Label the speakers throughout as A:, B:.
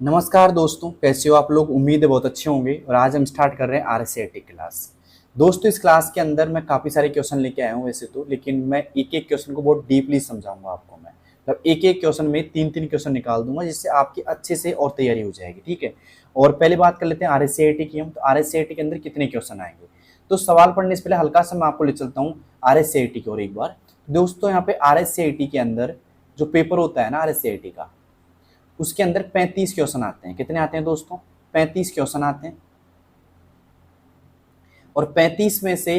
A: नमस्कार दोस्तों, कैसे हो आप लोग। उम्मीद है बहुत अच्छे होंगे। और आज हम स्टार्ट कर रहे हैं RSCIT क्लास। दोस्तों, इस क्लास के अंदर मैं काफ़ी सारे क्वेश्चन लेके आया हूँ वैसे तो, लेकिन मैं एक एक क्वेश्चन को बहुत डीपली समझाऊंगा आपको। मैं मतलब एक एक क्वेश्चन में तीन तीन क्वेश्चन निकाल दूंगा, जिससे आपकी अच्छे से और तैयारी हो जाएगी। ठीक है। और पहले बात कर लेते हैं RSCIT की। हम तो RSCIT के अंदर कितने क्वेश्चन आएंगे, तो सवाल पढ़ने से पहले हल्का सा मैं आपको ले चलता हूँ RSCIT की और एक बार। दोस्तों, यहाँ पे RSCIT के अंदर जो पेपर होता है ना RSCIT का, उसके अंदर 35 क्वेश्चन आते हैं। कितने आते हैं दोस्तों? 35 क्वेश्चन आते हैं। और 35 में से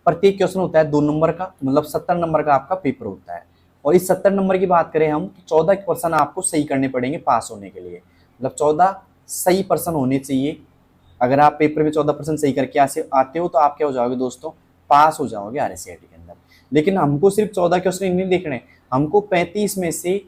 A: प्रत्येक क्वेश्चन होता है 2 नंबर का, मतलब 70 नंबर का आपका पेपर होता है। और इस 70 नंबर की बात करें हम, तो 14 प्रश्न आपको सही करने पड़ेंगे पास होने के लिए। मतलब 14 सही प्रश्न होने चाहिए। अगर आप पेपर में 14% सही करके आते हो तो आप क्या हो जाओगे दोस्तों? पास हो जाओगे RSCIT के अंदर। लेकिन हमको सिर्फ 14 क्वेश्चन नहीं देखने, हमको 35 में से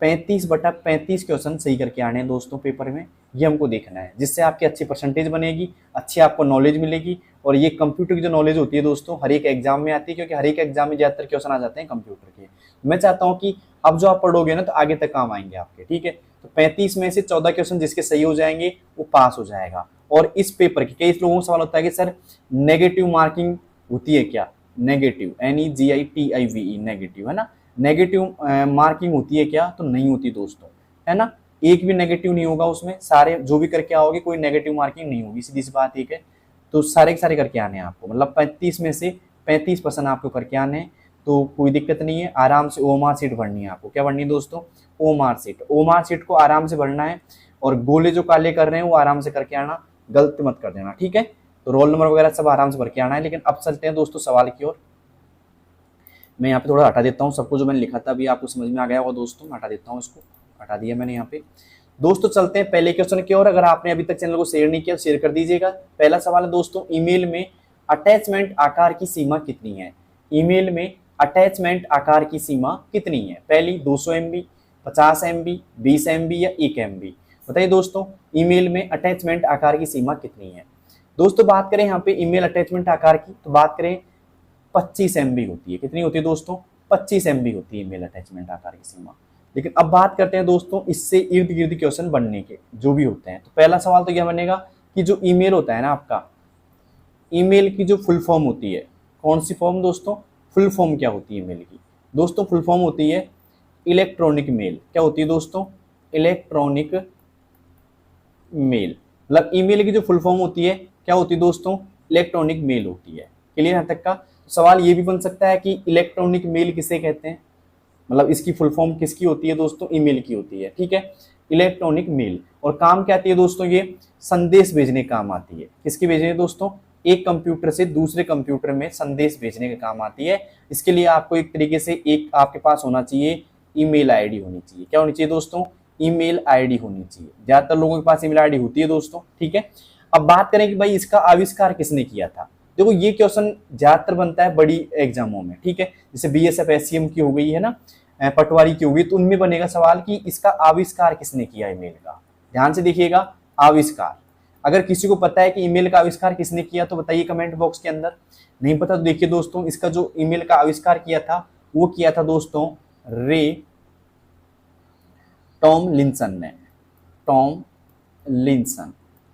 A: 35/35 क्वेश्चन सही करके आने हैं दोस्तों पेपर में। ये हमको देखना है, जिससे आपकी अच्छी परसेंटेज बनेगी, अच्छी आपको नॉलेज मिलेगी। और ये कंप्यूटर की जो नॉलेज होती है दोस्तों, हर एक एग्जाम में आती है, क्योंकि हर एक एग्जाम में ज़्यादातर क्वेश्चन आ जाते हैं कंप्यूटर के। मैं चाहता हूँ कि अब जो आप पढ़ोगे ना, तो आगे तक काम आएंगे आपके। ठीक है। तो 35 में से 14 क्वेश्चन जिसके सही हो जाएंगे वो पास हो जाएगा। और इस पेपर के कई लोगों को सवाल होता है कि सर नेगेटिव मार्किंग होती है क्या? नेगेटिव, NEGITIVE, नेगेटिव, है ना। नेगेटिव मार्किंग होती है क्या? तो नहीं होती दोस्तों, है ना। एक भी नेगेटिव नहीं होगा उसमें। सारे जो भी करके आओगे कोई नेगेटिव मार्किंग नहीं होगी, सीधी सी बात एक है। तो सारे के सारे करके आने हैं आपको, मतलब 35 में से 35% आपको करके आने हैं। तो कोई दिक्कत नहीं है, आराम से OMR सीट भरनी है आपको। क्या भरनी है दोस्तों? OMR seat. OMR सीट को आराम से भरना है। और गोले जो काले कर रहे हैं वो आराम से करके आना, गलत मत कर देना। ठीक है। तो रोल नंबर वगैरह सब आराम से भर के आना है। लेकिन अब चलते हैं दोस्तों सवाल की ओर। मैं यहाँ पे थोड़ा हटा देता हूँ सबको, जो मैंने लिखा था अभी आपको समझ में आ गया होगा दोस्तों। हटा देता हूँ इसको, हटा दिया मैंने यहाँ पे। दोस्तों चलते हैं पहले क्वेश्चन की ओर। अगर आपने अभी तक चैनल को शेयर नहीं किया, शेयर कर दीजिएगा। पहला सवाल है दोस्तों, ईमेल में अटैचमेंट आकार की सीमा कितनी है? ईमेल में अटैचमेंट आकार की सीमा कितनी है? पहली 200 MB, 50 MB, 20 MB या 1 MB? बताइए दोस्तों, ईमेल में अटैचमेंट आकार की सीमा कितनी है? दोस्तों बात करें यहाँ पे ईमेल अटैचमेंट आकार की, तो बात करें 25 MB होती है। कितनी होती है दोस्तों? 25 MB होती है ईमेल अटैचमेंट आकार की सीमा। लेकिन अब बात करते हैं दोस्तों इससे इर्द गिर्द क्वेश्चन बनने के जो भी होते हैं। तो पहला सवाल तो क्या बनेगा कि जो ईमेल होता है ना आपका, ईमेल की जो फुल फॉर्म होती है, कौन सी फॉर्म दोस्तों? फुल फॉर्म क्या होती है ईमेल की? दोस्तों फुल फॉर्म होती है इलेक्ट्रॉनिक मेल। क्या होती है दोस्तों? Electronic mail. मतलब ईमेल की जो फुल फॉर्म होती है क्या होती है दोस्तों? इलेक्ट्रॉनिक मेल होती है। क्लियर यहाँ तक का? सवाल ये भी बन सकता है कि इलेक्ट्रॉनिक मेल किसे कहते हैं, मतलब इसकी फुल फॉर्म किसकी होती है दोस्तों? ईमेल की होती है। ठीक है, इलेक्ट्रॉनिक मेल। और काम क्या आती है दोस्तों? ये संदेश भेजने काम आती है। किसकी भेजने दोस्तों? एक कंप्यूटर से दूसरे कंप्यूटर में संदेश भेजने का काम आती है। इसके लिए आपको एक तरीके से एक आपके पास होना चाहिए ईमेल आईडी होनी चाहिए। क्या होनी चाहिए दोस्तों? ईमेल आईडी होनी चाहिए। ज्यादातर लोगों के पास ईमेल आईडी होती है दोस्तों। ठीक है। अब बात करें कि भाई इसका आविष्कार किसने किया था। देखो ये क्वेश्चन ज्यादातर बनता है बड़ी एग्जामों में। ठीक है, जैसे BSF SCM की हो गई है ना, पटवारी की होगी, तो उनमें बनेगा सवाल कि इसका आविष्कार किसने किया ईमेल का। ध्यान से देखिएगा, आविष्कार। अगर किसी को पता है कि ईमेल का आविष्कार किसने किया तो बताइए कमेंट बॉक्स के अंदर। नहीं पता तो देखिए दोस्तों, इसका जो ईमेल का आविष्कार किया था वो किया था दोस्तों रे टॉमलिंसन ने। टॉमलिंसन,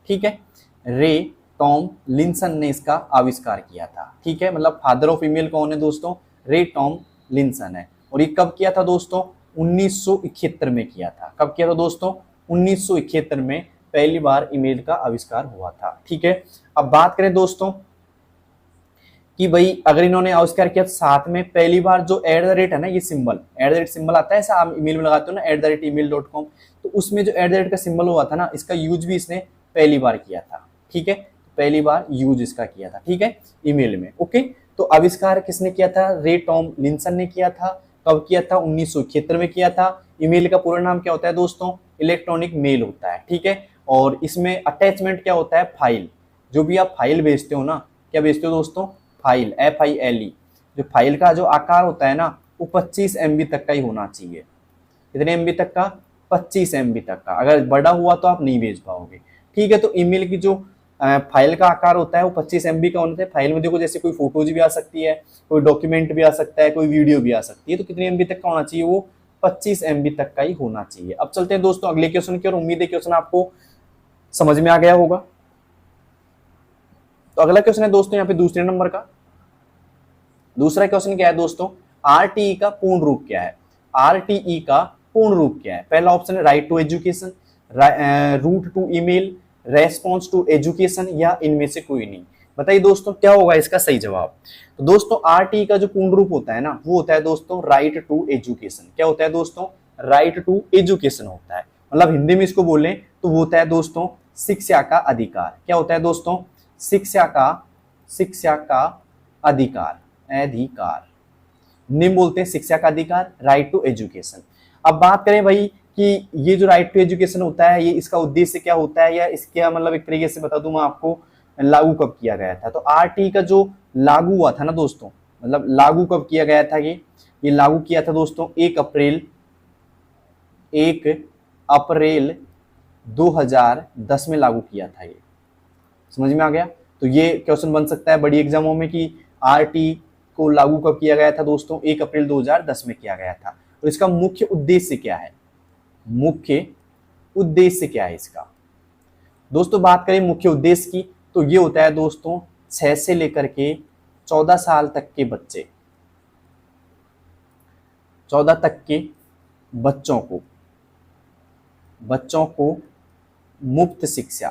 A: ठीक है, रे टॉमलिंसन ने इसका आविष्कार किया था। ठीक है, मतलब फादर ऑफ ईमेल कौन है दोस्तों? रे टॉमलिंसन है। और ये कब किया था दोस्तों? 1971 में किया था। कब किया था दोस्तों? 1971 में पहली बार ईमेल का आविष्कार हुआ था। ठीक है। अब बात करें दोस्तों कि भाई अगर इन्होंने आविष्कार किया तो साथ में पहली बार जो @ है ना, ये सिंबल @ आता है, ऐसा आप ईमेल में लगाते हो ना @email.com, तो उसमें जो @ का सिंबल हुआ था ना, इसका यूज भी इसने पहली बार किया था। ठीक है, पहली बार यूज इसका किया था। ठीक है, ईमेल में। ओके, तो आविष्कार किसने किया था? रे टॉमलिंसन ने किया था। कब किया था? 1971 में किया था। ईमेल का पूरा नाम क्या होता है दोस्तों? इलेक्ट्रॉनिक मेल होता है। ठीक है, और इसमें अटैचमेंट क्या होता है? फाइल। जो भी आप फाइल भेजते हो ना, क्या भेजते हो दोस्तों? File, FILE। जो फाइल का जो आकार होता है ना, वो 25 MB तक का ही होना चाहिए। कितने MB तक का? 25 MB तक का। अगर बड़ा हुआ तो आप नहीं भेज पाओगे। ठीक है, तो ईमेल की जो फाइल का आकार होता है वो 25 MB का होना चाहिए। फाइल में देखो जैसे कोई फोटोज भी आ सकती है, कोई डॉक्यूमेंट भी आ सकता है, कोई वीडियो भी आ सकती है। तो कितने MB तक का होना चाहिए? वो 25 MB तक का ही होना चाहिए। अब चलते हैं दोस्तों अगले क्वेश्चन की और उम्मीद है क्वेश्चन आपको समझ में आ गया होगा। तो अगला क्वेश्चन है दोस्तों यहाँ पे दूसरे नंबर का। दूसरा क्वेश्चन क्या है दोस्तों, आरटीई का पूर्ण रूप क्या है? आरटीई का पूर्ण रूप क्या है? पहला ऑप्शन है right to education, route to email, response to education, या इनमें से कोई नहीं। बताइए दोस्तों क्या होगा इसका सही जवाब। तो दोस्तों आरटीई का जो पूर्ण रूप होता है ना, वो होता है दोस्तों राइट टू एजुकेशन। क्या होता है दोस्तों? राइट टू एजुकेशन होता है। मतलब हिंदी में इसको बोलें तो वो होता है दोस्तों शिक्षा का अधिकार। क्या होता है दोस्तों? शिक्षा का अधिकार, अधिकार निम्न बोलते हैं शिक्षा का अधिकार, राइट टू एजुकेशन। अब बात करें भाई कि ये जो राइट टू एजुकेशन होता है, ये इसका उद्देश्य क्या होता है, या इसका मतलब एक तरीके से बता दूं मैं आपको, लागू कब किया गया था। तो आरटी का जो लागू हुआ था ना दोस्तों, मतलब लागू कब किया गया था, ये लागू किया था दोस्तों 1 अप्रैल 2010 में लागू किया था। ये समझ में आ गया। तो ये क्वेश्चन बन सकता है बड़ी एग्जामों में कि आरटी को लागू कब किया गया था दोस्तों? 1 अप्रैल 2010 में किया गया था। और इसका मुख्य उद्देश्य क्या है? मुख्य उद्देश्य क्या है इसका दोस्तों? बात करें मुख्य उद्देश्य की तो ये होता है दोस्तों 6 से लेकर के 14 साल तक के बच्चे, 14 तक के बच्चों को मुफ्त शिक्षा।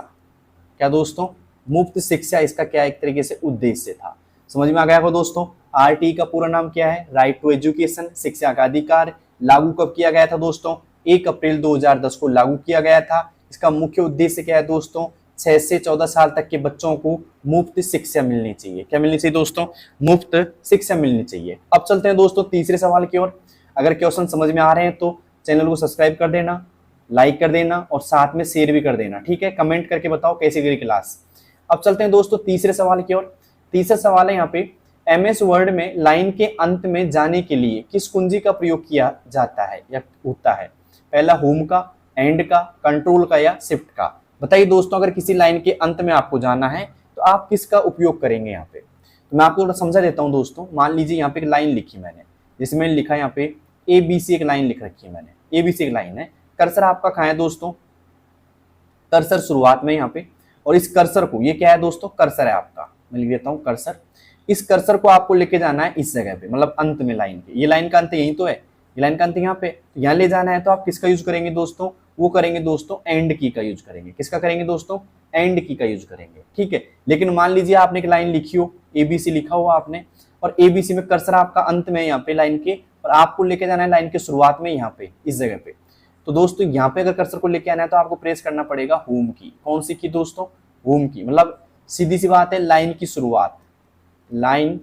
A: क्या दोस्तों? मुफ्त शिक्षा इसका क्या एक तरीके से उद्देश्य था। समझ में आ गया होगा दोस्तों। आरटी का पूरा नाम क्या है? राइट टू एजुकेशन, शिक्षा का अधिकार। लागू कब किया गया था दोस्तों? 1 अप्रैल 2010 को लागू किया गया था। इसका मुख्य उद्देश्य क्या है दोस्तों? 6 से 14 साल तक के बच्चों को मुफ्त शिक्षा मिलनी चाहिए। क्या मिलनी चाहिए दोस्तों? मुफ्त शिक्षा मिलनी चाहिए। अब चलते हैं दोस्तों तीसरे सवाल की ओर। अगर क्वेश्चन समझ में आ रहे हैं तो चैनल को सब्सक्राइब कर देना, लाइक कर देना और साथ में शेयर भी कर देना, ठीक है। कमेंट करके बताओ कैसी गई क्लास। अब चलते हैं दोस्तों तीसरे सवाल की ओर। तीसरा सवाल है यहाँ पे, एमएस वर्ड में लाइन के अंत में जाने के लिए किस कुंजी का प्रयोग किया जाता है या होता है? पहला होम का, एंड का, कंट्रोल का, या शिफ्ट का। बताइए दोस्तों अगर किसी लाइन के अंत में आपको जाना है तो आप किसका उपयोग करेंगे यहाँ पे? तो मैं आपको थोड़ा समझा देता हूँ दोस्तों। मान लीजिए यहाँ पे एक लाइन लिखी मैंने, जिसमें लिखा है यहाँ पे ABC, एक लाइन लिख रखी है मैंने, ABC एक लाइन है। कर्सर आपका कहाँ है दोस्तों? कर्सर शुरुआत में यहाँ पे। और इस कर्सर को, ये क्या है दोस्तों? कर्सर है आपका, मैं लिख देता हूँ कर्सर। इस कर्सर को आपको लेके जाना है इस जगह पे, मतलब अंत में लाइन के। ये लाइन का अंत यही तो है, ये लाइन का अंत यहाँ पे, तो यहाँ ले जाना है तो आप किसका यूज करेंगे दोस्तों? वो करेंगे दोस्तों एंड की का यूज करेंगे। किसका करेंगे दोस्तों? एंड की का यूज करेंगे, ठीक है। लेकिन मान लीजिए आपने एक लाइन लिखी हो, ABC लिखा हुआ आपने, और ABC में कर्सर आपका अंत में यहाँ पे लाइन के, और आपको लेके जाना है लाइन के शुरुआत में यहाँ पे इस जगह पे। तो दोस्तों यहाँ पे अगर कर्सर को लेके आना है तो आपको प्रेस करना पड़ेगा होम की। कौन सी की दोस्तों? होम की। मतलब सीधी सी बात है, लाइन की शुरुआत, लाइन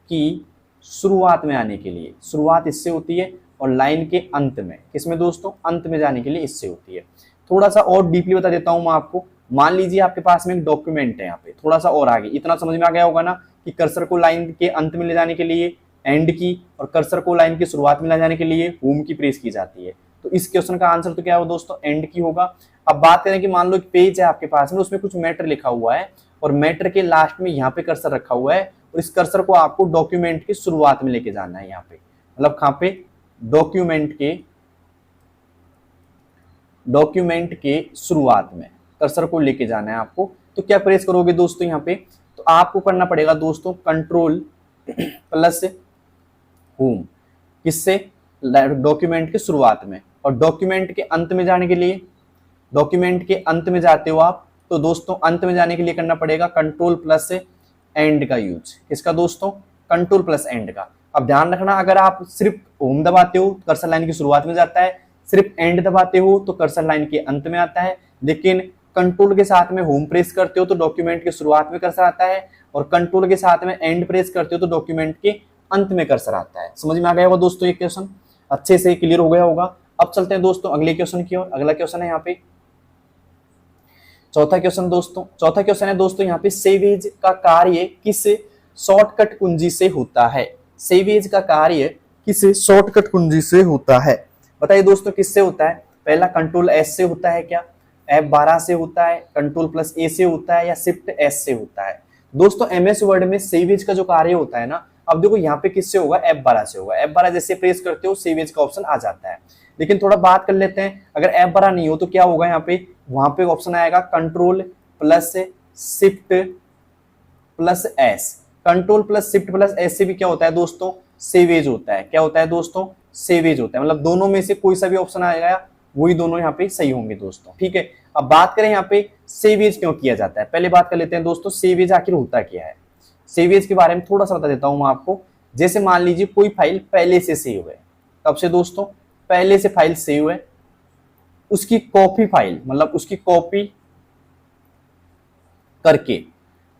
A: की शुरुआत में आने के लिए शुरुआत इससे होती है, और लाइन के अंत में, किसमें दोस्तों? अंत में जाने के लिए इससे होती है। थोड़ा सा और डीपली बता देता हूं मैं आपको। मान लीजिए आपके पास में एक डॉक्यूमेंट है यहाँ पे, थोड़ा सा और आगे, इतना समझ में आ गया होगा ना कि कर्सर को लाइन के अंत में ले जाने के लिए एंड की, और कर्सर को लाइन की शुरुआत में ले जाने के लिए होम की प्रेस की जाती है। तो इस क्वेश्चन का आंसर तो क्या होगा दोस्तों? एंड की होगा। अब बात करें कि मान लो एक पेज है आपके पास में, उसमें कुछ मैटर लिखा हुआ है, और मैटर के लास्ट में यहाँ पे कर्सर रखा हुआ है, और इस कर्सर को आपको डॉक्यूमेंट की शुरुआत में लेके जाना है यहाँ पे, मतलब कहाँ पे? डॉक्यूमेंट के शुरुआत में कर्सर को लेके जाना है आपको। तो क्या प्रेस करोगे दोस्तों यहाँ पे? तो आपको करना पड़ेगा दोस्तों कंट्रोल प्लस होम। किससे? डॉक्यूमेंट के शुरुआत में। और डॉक्यूमेंट के अंत में जाने के लिए, डॉक्यूमेंट के अंत में जाते हो आप, तो दोस्तों अंत में जाने के लिए करना पड़ेगा कंट्रोल प्लस एंड का यूज। किसका दोस्तों? कंट्रोल प्लस एंड का। अब ध्यान रखना, अगर आप सिर्फ होम दबाते हो तो कर्सर लाइन की शुरुआत में जाता है, सिर्फ एंड दबाते हो तो कर्सर लाइन के अंत में आता है, लेकिन कंट्रोल के साथ में होम प्रेस करते हो तो डॉक्यूमेंट के शुरुआत में कर्सर आता है, और कंट्रोल के साथ में एंड प्रेस करते हो तो डॉक्यूमेंट के अंत में कर्सर आता है। समझ में आ गया होगा दोस्तों, ये क्वेश्चन अच्छे से क्लियर हो गया होगा। अब चलते हैं दोस्तों अगले क्वेश्चन की ओर। अगला क्वेश्चन है यहाँ पे चौथा क्वेश्चन दोस्तों। चौथा क्वेश्चन है दोस्तों यहाँ पे, सेवेज का कार्य किस शॉर्टकट कुंजी से होता है? सेवेज का कार्य किस शॉर्टकट कुंजी से होता है? बताइए दोस्तों किससे होता है? पहला कंट्रोल S से होता है क्या? F12 से होता है, कंट्रोल प्लस A से होता है, या शिफ्ट S से होता है? दोस्तों MS वर्ड में सेवेज का जो कार्य होता है ना, अब देखो यहाँ पे किससे होगा, F12 से होगा। F12 जैसे प्रेस करते हो सेव एज का ऑप्शन आ जाता है। लेकिन थोड़ा बात कर लेते हैं, अगर F12 नहीं हो तो क्या होगा, यहाँ पे वहां पे ऑप्शन आएगा control plus shift plus S. Control plus shift plus S से भी क्या होता है दोस्तों, सेवेज होता है। क्या होता है दोस्तों, सेवेज होता है। मतलब दोनों में से कोई सा भी ऑप्शन आएगा वही दोनों यहाँ पे सही होंगे दोस्तों, ठीक है। अब बात करें यहाँ पे सेवेज क्यों किया जाता है, पहले बात कर लेते हैं दोस्तों, सेवेज आखिर होता क्या है। सेवेज के बारे में थोड़ा सा बता देता हूं मैं आपको। जैसे मान लीजिए कोई फाइल पहले से सेव है, कब से दोस्तों, पहले से फाइल सेव है, उसकी कॉपी फाइल, मतलब उसकी कॉपी करके,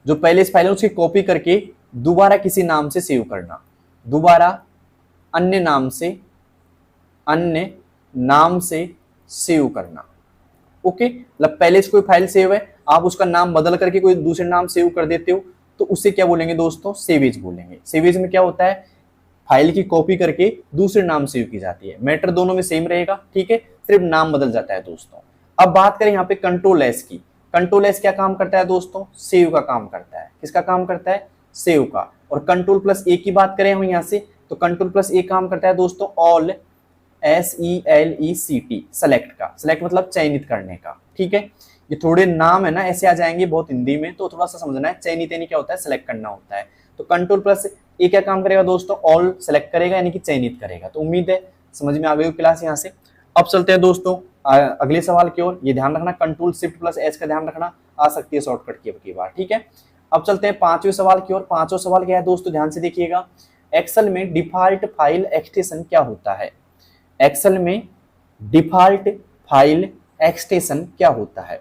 A: जो पहले से फाइल है उसकी कॉपी करके दोबारा किसी नाम से सेव करना, दोबारा अन्य नाम से सेव करना। ओके, मतलब पहले से कोई फाइल सेव है, आप उसका नाम बदल करके कोई दूसरे नाम सेव कर देते हो, तो उससे क्या बोलेंगे दोस्तों, सेवेज बोलेंगे। सेवेज में क्या होता है, फाइल की कॉपी करके दूसरे नाम सेव की जाती है। मैटर दोनों में सेम रहेगा, ठीक है, सिर्फ नाम बदल जाता है दोस्तों। अब बात करें यहाँ पे कंट्रोल एस की। कंट्रोल एस क्या काम करता है दोस्तों, सेव का काम करता है। किसका काम करता है, सेव का। और कंट्रोल प्लस ए की बात करें हम यहाँ से, तो कंट्रोल प्लस ए काम करता है दोस्तों ऑल, SELECT, सेलेक्ट का। सेलेक्ट मतलब चयनित करने का, ठीक है। ये थोड़े नाम है ना ऐसे आ जाएंगे बहुत हिंदी में, तो थोड़ा सा समझना है। चयनित यानी क्या होता है, सेलेक्ट करना होता है। तो कंट्रोल प्लस ए क्या काम करेगा दोस्तों, ऑल सेलेक्ट करेगा, यानी कि चयनित करेगा। तो उम्मीद है समझ में आ गई क्लास यहाँ से। अब चलते हैं दोस्तों अगले सवाल की ओर। ये ध्यान रखना, कंट्रोल शिफ्ट प्लस एस का ध्यान रखना, आ सकती है शॉर्टकट की बार, ठीक है। अब चलते हैं पांचवें सवाल की ओर। पांचवा सवाल क्या है दोस्तों, ध्यान से देखिएगा। एक्सेल में डिफॉल्ट फाइल एक्सटेंशन क्या होता है। एक्सेल में डिफॉल्ट फाइल एक्सटेंशन क्या होता है।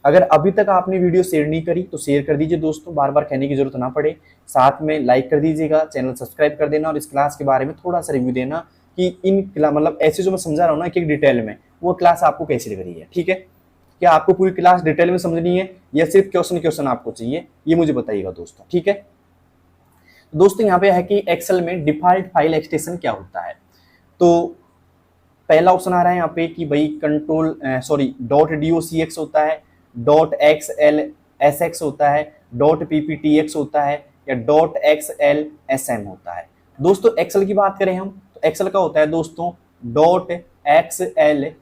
A: अगर अभी तक आपने वीडियो शेयर नहीं करी तो शेयर कर दीजिए दोस्तों, बार बार कहने की जरूरत ना पड़े। साथ में लाइक कर दीजिएगा, चैनल सब्सक्राइब कर देना, और इस क्लास के बारे में थोड़ा सा रिव्यू देना कि इन मतलब ऐसे जो मैं समझा रहा हूँ ना एक डिटेल में, वो क्लास आपको कैसी लग रही है, ठीक है। क्या आपको पूरी क्लास डिटेल में समझनी है या सिर्फ क्वेश्चन आपको चाहिए, ये मुझे बताइएगा दोस्तों, ठीक है। दोस्तों यहाँ पे है कि एक्सेल में डिफॉल्ट फाइल एक्सटेंशन क्या होता है। तो पहला ऑप्शन आ रहा है यहाँ पे कि भाई .docx होता है, .xlsx होता है, .pptx होता है, या .xlsm होता है। दोस्तों एक्सेल की बात करें हम तो एक्सेल का होता है दोस्तों .xlsx,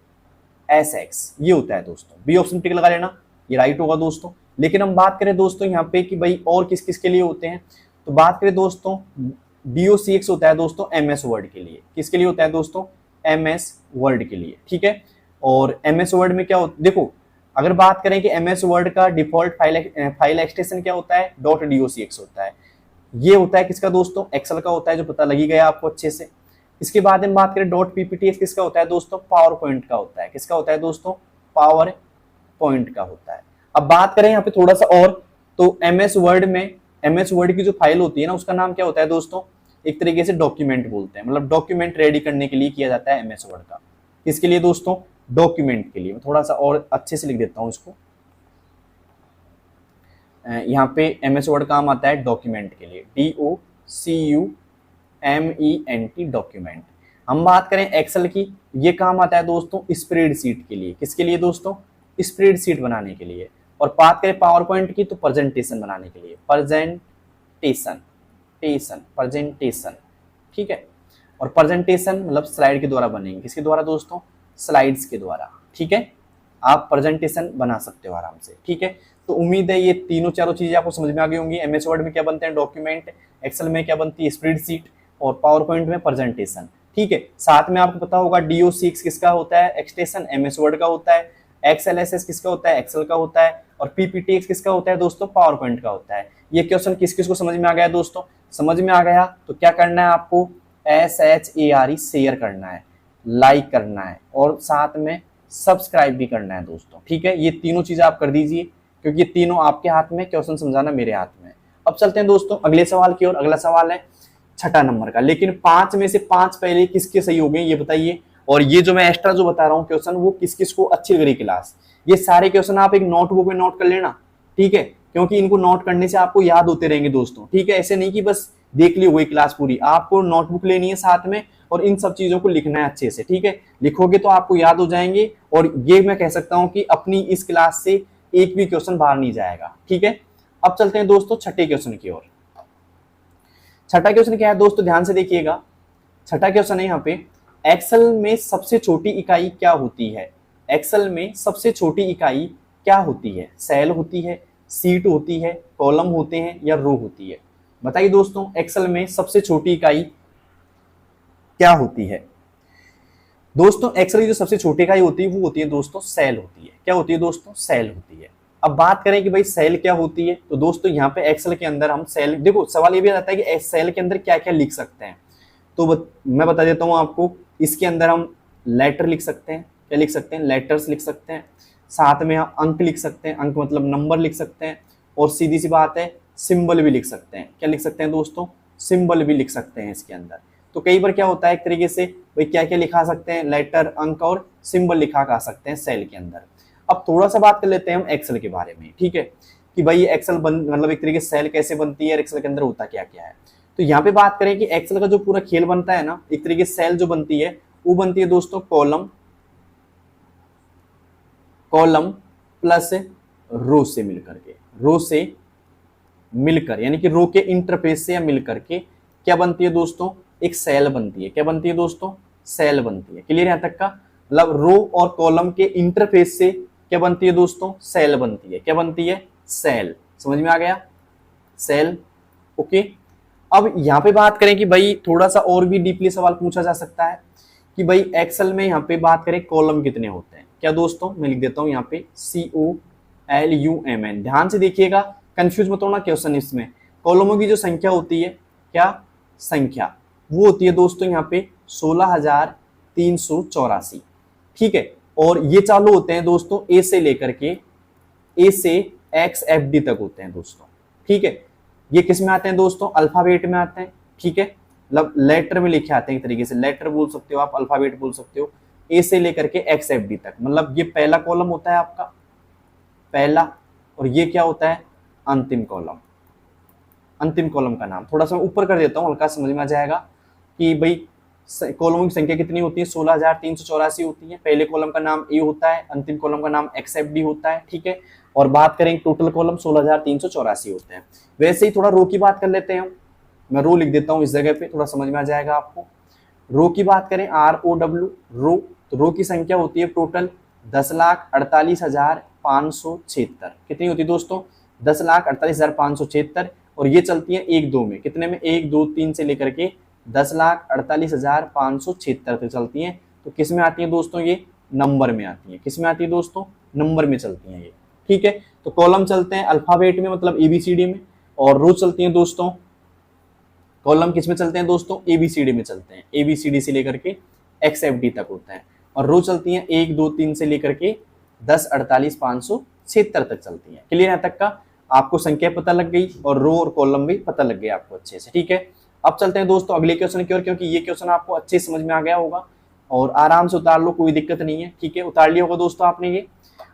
A: ये होता है दोस्तों। बी ऑप्शन टिक लगा लेना, ये राइट होगा दोस्तों। लेकिन हम बात करें दोस्तों यहाँ पे कि भाई और किस किस के लिए होते हैं, तो बात करें दोस्तों docx होता है दोस्तों MS वर्ड के लिए। किसके लिए होता है दोस्तों, MS वर्ड के लिए, ठीक है। और MS वर्ड में क्या होता है, देखो अगर बात करें कि MS वर्ड का डिफॉल्ट फाइल एक्सटेंशन क्या होता है, .docx होता है। ये होता है किसका दोस्तों, एक्सेल का होता है, जो पता लगी गया आपको अच्छे से। इसके बाद हम बात करें .pptx किसका होता है दोस्तों, पावर पॉइंट का होता है। किसका होता है दोस्तों, पावर पॉइंट का होता है। अब बात करें यहाँ पे थोड़ा सा और, तो MS वर्ड की जो फाइल होती है ना, उसका नाम क्या होता है दोस्तों, एक तरीके से डॉक्यूमेंट बोलते हैं। मतलब डॉक्यूमेंट रेडी करने के लिए किया जाता है MS वर्ड का। किसके लिए दोस्तों, डॉक्यूमेंट के लिए। मैं थोड़ा सा और अच्छे से लिख देता हूं इसको। यहाँ पे MS वर्ड काम आता है डॉक्यूमेंट के लिए, DOCUMENT, डॉक्यूमेंट। हम बात करें एक्सेल की, ये काम आता है दोस्तों स्प्रेडशीट के लिए। किसके लिए दोस्तों, स्प्रेडशीट बनाने के लिए। और बात करें पावर पॉइंट की तो प्रेजेंटेशन बनाने के लिए, प्रेजेंटेशन, ठीक है। और प्रेजेंटेशन मतलब स्लाइड के द्वारा बनेंगे। किसके द्वारा दोस्तों, स्लाइड्स के द्वारा, ठीक है। आप प्रेजेंटेशन बना सकते हो आराम से, ठीक है। तो उम्मीद है ये तीनों चारों चीजें आपको समझ में आ गई होंगी। MS वर्ड में क्या बनते हैं, डॉक्यूमेंट, एक्सेल में क्या बनती है, स्प्रेडशीट, और पावर पॉइंट में प्रेजेंटेशन, ठीक है। साथ में आपको पता होगा DOCX किसका होता है एक्सटेंशन, MS वर्ड का होता है। XLSS किसका होता है, एक्सेल का होता है। और PPTX किसका होता है दोस्तों, पावर पॉइंट का होता है। ये क्वेश्चन किस किस को समझ में आ गया दोस्तों, समझ में आ गया तो क्या करना है आपको, SHARE शेयर करना है, लाइक करना है, और साथ में सब्सक्राइब भी करना है दोस्तों, ठीक है। ये तीनों चीजें आप कर दीजिए, क्योंकि ये तीनों आपके हाथ में, क्वेश्चन समझाना मेरे हाथ में। अब चलते हैं दोस्तों अगले सवाल की ओर। अगला सवाल है 6 नंबर का, लेकिन 5 में से 5 पहले किसके सही हो गए ये बताइए। और ये जो मैं एक्स्ट्रा जो बता रहा हूँ क्वेश्चन, वो किस किस को अच्छी लग रही क्लास, ये सारे क्वेश्चन आप एक नोटबुक में नोट कर लेना, ठीक है। क्योंकि इनको नोट करने से आपको याद होते रहेंगे दोस्तों, ठीक है। ऐसे नहीं कि बस देख ली हुई क्लास पूरी, आपको नोटबुक लेनी है साथ में, और इन सब चीजों को लिखना है अच्छे से, ठीक है। लिखोगे तो आपको याद हो जाएंगे, और ये मैं कह सकता हूं कि अपनी इस क्लास से एक भी क्वेश्चन बाहर नहीं जाएगा, ठीक है। अब चलते हैं दोस्तों 6ठे क्वेश्चन की ओर। छठा क्वेश्चन क्या है दोस्तों, ध्यान से देखिएगा। छठा क्वेश्चन है यहाँ पे, एक्सेल में सबसे छोटी इकाई क्या होती है? एक्सेल में सबसे छोटी इकाई क्या होती है? सेल होती है, सीट होती है, कॉलम होते हैं या रो होती है? बताइए दोस्तों, एक्सेल में सबसे छोटी इकाई क्या होती है? दोस्तों एक्सेल की जो सबसे छोटी इकाई होती है वो होती है दोस्तों सेल होती है। क्या होती है दोस्तों? सेल होती है। अब बात करें कि भाई सेल क्या होती है, तो दोस्तों यहाँ पे एक्सेल के अंदर हम सेल, देखो सवाल ये भी आता है कि सेल के अंदर क्या क्या लिख सकते हैं, तो मैं बता देता हूँ आपको। इसके अंदर हम लेटर लिख सकते हैं, क्या लिख सकते हैं? लेटर्स लिख सकते हैं। साथ में हम अंक लिख सकते हैं, अंक मतलब नंबर लिख सकते हैं। और सीधी सी बात है, सिंबल भी लिख सकते हैं। क्या लिख सकते हैं दोस्तों? सिंबल भी लिख सकते हैं इसके अंदर। तो कई बार क्या होता है, एक तरीके से भाई क्या क्या लिखा सकते हैं, लेटर, अंक और सिंबल लिखा जा सकते हैं सेल के अंदर। अब थोड़ा सा बात कर लेते हैं हम एक्सेल के बारे में, ठीक है, कि भाई एक्सेल मतलब एक तरीके से सेल कैसे बनती है, एक्सेल के अंदर होता क्या क्या है। तो यहाँ पे बात करें कि एक्सेल का जो पूरा खेल बनता है ना, एक तरीके से सेल जो बनती है वो बनती है दोस्तों कॉलम प्लस रो से मिलकर के, रो से मिलकर, यानी कि रो के इंटरफेस से या मिलकर के क्या बनती है दोस्तों? एक सेल बनती है। क्या बनती है दोस्तों? सेल बनती है। क्लियर यहां तक का? मतलब रो और कॉलम के इंटरफेस से क्या बनती है दोस्तों? सेल बनती है। क्या बनती है? सेल। समझ में आ गया? सेल। ओके। अब यहां पे बात करें कि भाई थोड़ा सा और भी डीपली सवाल पूछा जा सकता है कि भाई एक्सेल में यहाँ पे बात करें कॉलम कितने होते हैं। क्या दोस्तों? मैं लिख देता हूं यहाँ पे COLUMN। ध्यान से देखिएगा, कंफ्यूज मत होना क्वेश्चन इसमें। कॉलमों की जो संख्या होती है, क्या संख्या, वो होती है दोस्तों यहाँ पे 16,384। ठीक है। और ये चालू होते हैं दोस्तों ए से लेकर के, ए से XFD तक होते हैं दोस्तों। ठीक है। ये किस में आते हैं दोस्तों? अल्फाबेट में आते हैं। ठीक है। मतलब लेटर में लिखे आते हैं, एक तरीके से लेटर बोल सकते हो आप, अल्फाबेट बोल सकते हो, ए से लेकर के XFD तक। मतलब ये पहला कॉलम होता है आपका, पहला, और ये क्या होता है? अंतिम कॉलम। अंतिम कॉलम का नाम थोड़ा सा ऊपर कर देता हूं, हल्का समझ में आ जाएगा कि भाई कॉलमों की संख्या कितनी होती है? 16,384 होती है। पहले कॉलम का नाम ए होता है, अंतिम कॉलम का नाम XFD होता है। ठीक है। और बात करें टोटल कॉलम 16,384 होते हैं। वैसे ही थोड़ा रो की बात कर लेते हैं। मैं रो लिख देता हूं इस जगह पे, थोड़ा समझ में आ जाएगा आपको। रो की बात करें, ROW, रो, तो रो की संख्या होती है टोटल 10,48,576। कितनी होती है दोस्तों? 10,48,576। और ये चलती है 1-2 में, कितने में? 1, 2, 3 से लेकर के 10,48,576 तक चलती हैं। तो किस में आती है दोस्तों? ये नंबर में आती है। किस में आती है दोस्तों? नंबर में चलती हैं ये। ठीक है। तो कॉलम चलते हैं अल्फाबेट में, मतलब ABCD में, और रो चलती है दोस्तों, कॉलम किस में चलते हैं दोस्तों? ABCD में चलते हैं। ABCD से लेकर के XFD तक होता है। और रो चलती है 1, 2, 3 से लेकर के 10,48,576 तक चलती है। क्लियर है तक का? आपको संख्या पता लग गई और रो और कॉलम भी पता लग गया आपको अच्छे से। ठीक है। अब चलते हैं दोस्तों अगले क्वेश्चन की ओर, क्योंकि ये क्वेश्चन आपको अच्छे समझ में आ गया होगा और आराम से उतार लो, कोई दिक्कत नहीं है। ठीक है, उतार लिया होगा दोस्तों आपने ये।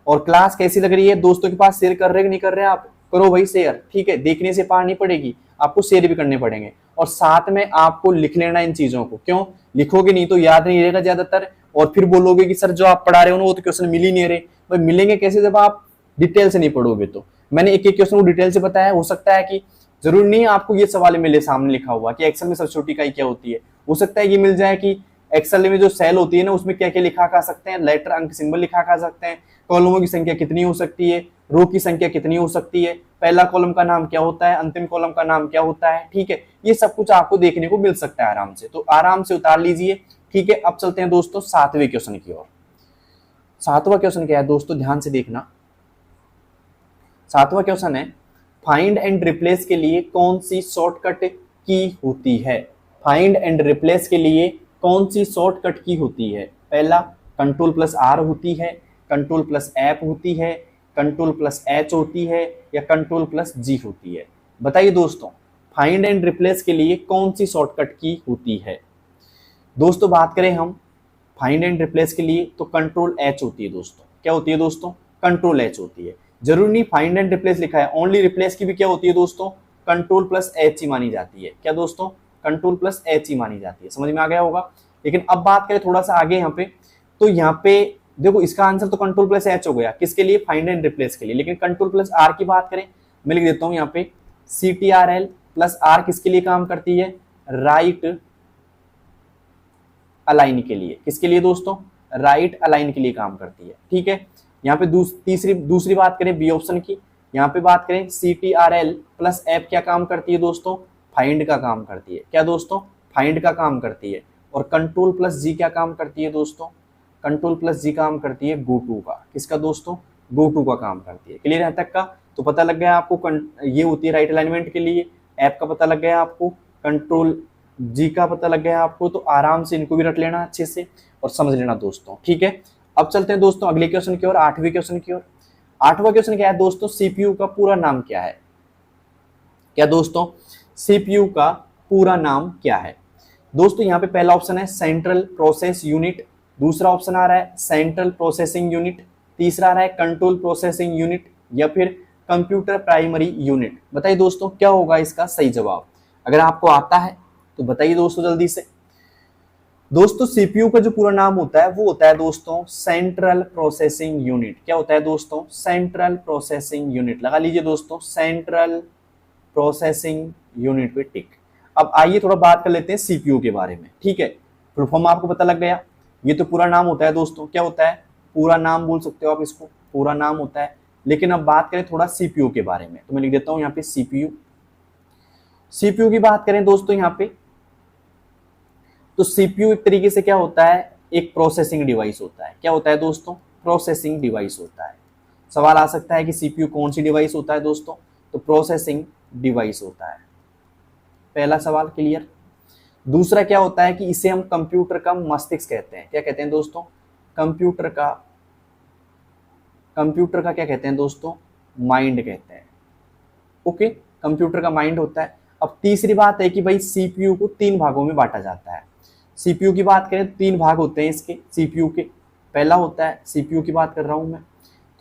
A: और क्लास कैसी लग रही है दोस्तों के पास? शेयर कर रहे कि नहीं कर रहे आप? करो भाई शेयर। ठीक है, देखने से पार नहीं पड़ेगी, आपको शेयर भी करने पड़ेंगे। और साथ में आपको लिख लेना इन चीजों को। क्यों? लिखोगे नहीं तो याद नहीं रहेगा ज्यादातर, और फिर बोलोगे कि सर जो आप पढ़ा रहे हो ना वो तो क्वेश्चन मिल ही नहीं रहे। भाई मिलेंगे कैसे जब आप डिटेल से नहीं पढ़ोगे? तो मैंने एक एक क्वेश्चन को डिटेल से बताया। हो सकता है कि जरूरी नहीं आपको ये सवाल मिले सामने लिखा हुआ कि एक्सेल में सबसे छोटी इकाई क्या होती है। हो सकता है ये मिल जाए कि एक्सेल में जो सेल होती है ना उसमें क्या क्या लिखा कर सकते हैं, लेटर, अंक, सिंबल लिखा कर सकते हैं, कॉलमों की संख्या कितनी हो सकती है, रो की संख्या कितनी हो सकती है, पहला कॉलम का नाम क्या होता है, अंतिम कॉलम का नाम क्या होता है। ठीक है, ये सब कुछ आपको देखने को मिल सकता है आराम से, तो आराम से उतार लीजिए। ठीक है। अब चलते हैं दोस्तों 7वें क्वेश्चन की ओर। 7वां क्वेश्चन क्या है दोस्तों? ध्यान से देखना। 7वां क्वेश्चन है, फाइंड एंड रिप्लेस के लिए कौन सी शॉर्टकट की होती है? फाइंड एंड रिप्लेस के लिए कौन सी शॉर्टकट की होती है? पहला Ctrl+R होती है, Ctrl+F होती है, Ctrl+H होती है, या Ctrl+G होती है? बताइए दोस्तों, फाइंड एंड रिप्लेस के लिए कौन सी शॉर्टकट की होती है? दोस्तों बात करें हम फाइंड एंड रिप्लेस के लिए तो Ctrl+H होती है दोस्तों। क्या होती है दोस्तों? Ctrl+H होती है। जरूरी नहीं फाइंड एंड रिप्लेस लिखा है, ओनली रिप्लेस की भी क्या होती है दोस्तों? Ctrl+H ही मानी जाती है। क्या दोस्तों? Ctrl+H ही मानी जाती है। समझ में आ गया होगा। लेकिन अब बात करें थोड़ा सा आगे यहाँ पे, तो यहाँ पे देखो इसका आंसर तो Ctrl+H हो गया, किसके लिए? फाइंड एंड रिप्लेस के लिए। लेकिन Ctrl+R की बात करें, मैं लिख देता हूँ यहाँ पे CTRL प्लस आर किसके लिए काम करती है, राइट अलाइन के लिए। किसके लिए दोस्तों, राइट अलाइन के लिए काम करती है। ठीक है, यहाँ पे दूसरी बात करें बी ऑप्शन की, यहाँ पे बात करें CTRL प्लस एफ क्या काम करती है दोस्तों, फाइंड का काम करती है। क्या दोस्तों, फाइंड का काम करती है। और कंट्रोल प्लस जी क्या काम करती है दोस्तों, कंट्रोल प्लस जी काम करती है गो टू का। किसका दोस्तों, गो टू का काम करती है। क्लियर है तक का, तो पता लग गया आपको ये होती है राइट अलाइनमेंट के लिए। ऐप का पता लग गया आपको, कंट्रोल जी का पता लग गया आपको, तो आराम से इनको भी रट लेना अच्छे से और समझ लेना दोस्तों। ठीक है, अब चलते हैं दोस्तों अगले क्वेश्चन की ओर, 8वें क्वेश्चन की ओर। 8वां क्वेश्चन क्या है दोस्तों, सीपीयू का पूरा नाम क्या है। क्या दोस्तों, सीपीयू का पूरा नाम क्या है दोस्तों। यहाँ पे पहला ऑप्शन है सेंट्रल प्रोसेस यूनिट, दूसरा ऑप्शन आ रहा है सेंट्रल प्रोसेसिंग यूनिट, तीसरा आ रहा है कंट्रोल प्रोसेसिंग यूनिट, या फिर कंप्यूटर प्राइमरी यूनिट। बताइए दोस्तों क्या होगा इसका सही जवाब। अगर आपको आता है तो बताइए दोस्तों जल्दी से। दोस्तों सीपीयू का जो पूरा नाम होता है वो होता है दोस्तों सेंट्रल प्रोसेसिंग यूनिट। क्या होता है दोस्तों, सेंट्रल प्रोसेसिंग यूनिट। लगा लीजिए दोस्तों, सेंट्रल प्रोसेसिंग यूनिट पे टिक। अब आइए थोड़ा बात कर लेते हैं सीपीयू के बारे में। ठीक है, फुल फॉर्म आपको पता लग गया, ये तो पूरा नाम होता है दोस्तों। क्या होता है, पूरा नाम बोल सकते हो आप इसको, पूरा नाम होता है। लेकिन अब बात करें थोड़ा सीपीयू के बारे में, तो मैं लिख देता हूं यहाँ पे सीपीयू। सीपीयू की बात करें दोस्तों यहाँ पे, तो सीपीयू एक तरीके से क्या होता है, एक प्रोसेसिंग डिवाइस होता है। क्या होता है दोस्तों, प्रोसेसिंग डिवाइस होता है। सवाल आ सकता है कि सीपीयू कौन सी डिवाइस होता है दोस्तों, तो प्रोसेसिंग डिवाइस होता है। पहला सवाल क्लियर। दूसरा क्या होता है कि इसे हम कंप्यूटर का मस्तिष्क कहते हैं। क्या कहते हैं दोस्तों, कंप्यूटर का क्या कहते हैं दोस्तों, माइंड कहते हैं। ओके, कंप्यूटर का माइंड होता है। अब तीसरी बात है कि भाई सीपीयू को 3 भागों में बांटा जाता है। सीपीयू की बात करें 3 भाग होते हैं इसके सीपीयू के। पहला होता है, सीपीयू की बात कर रहा हूं मैं,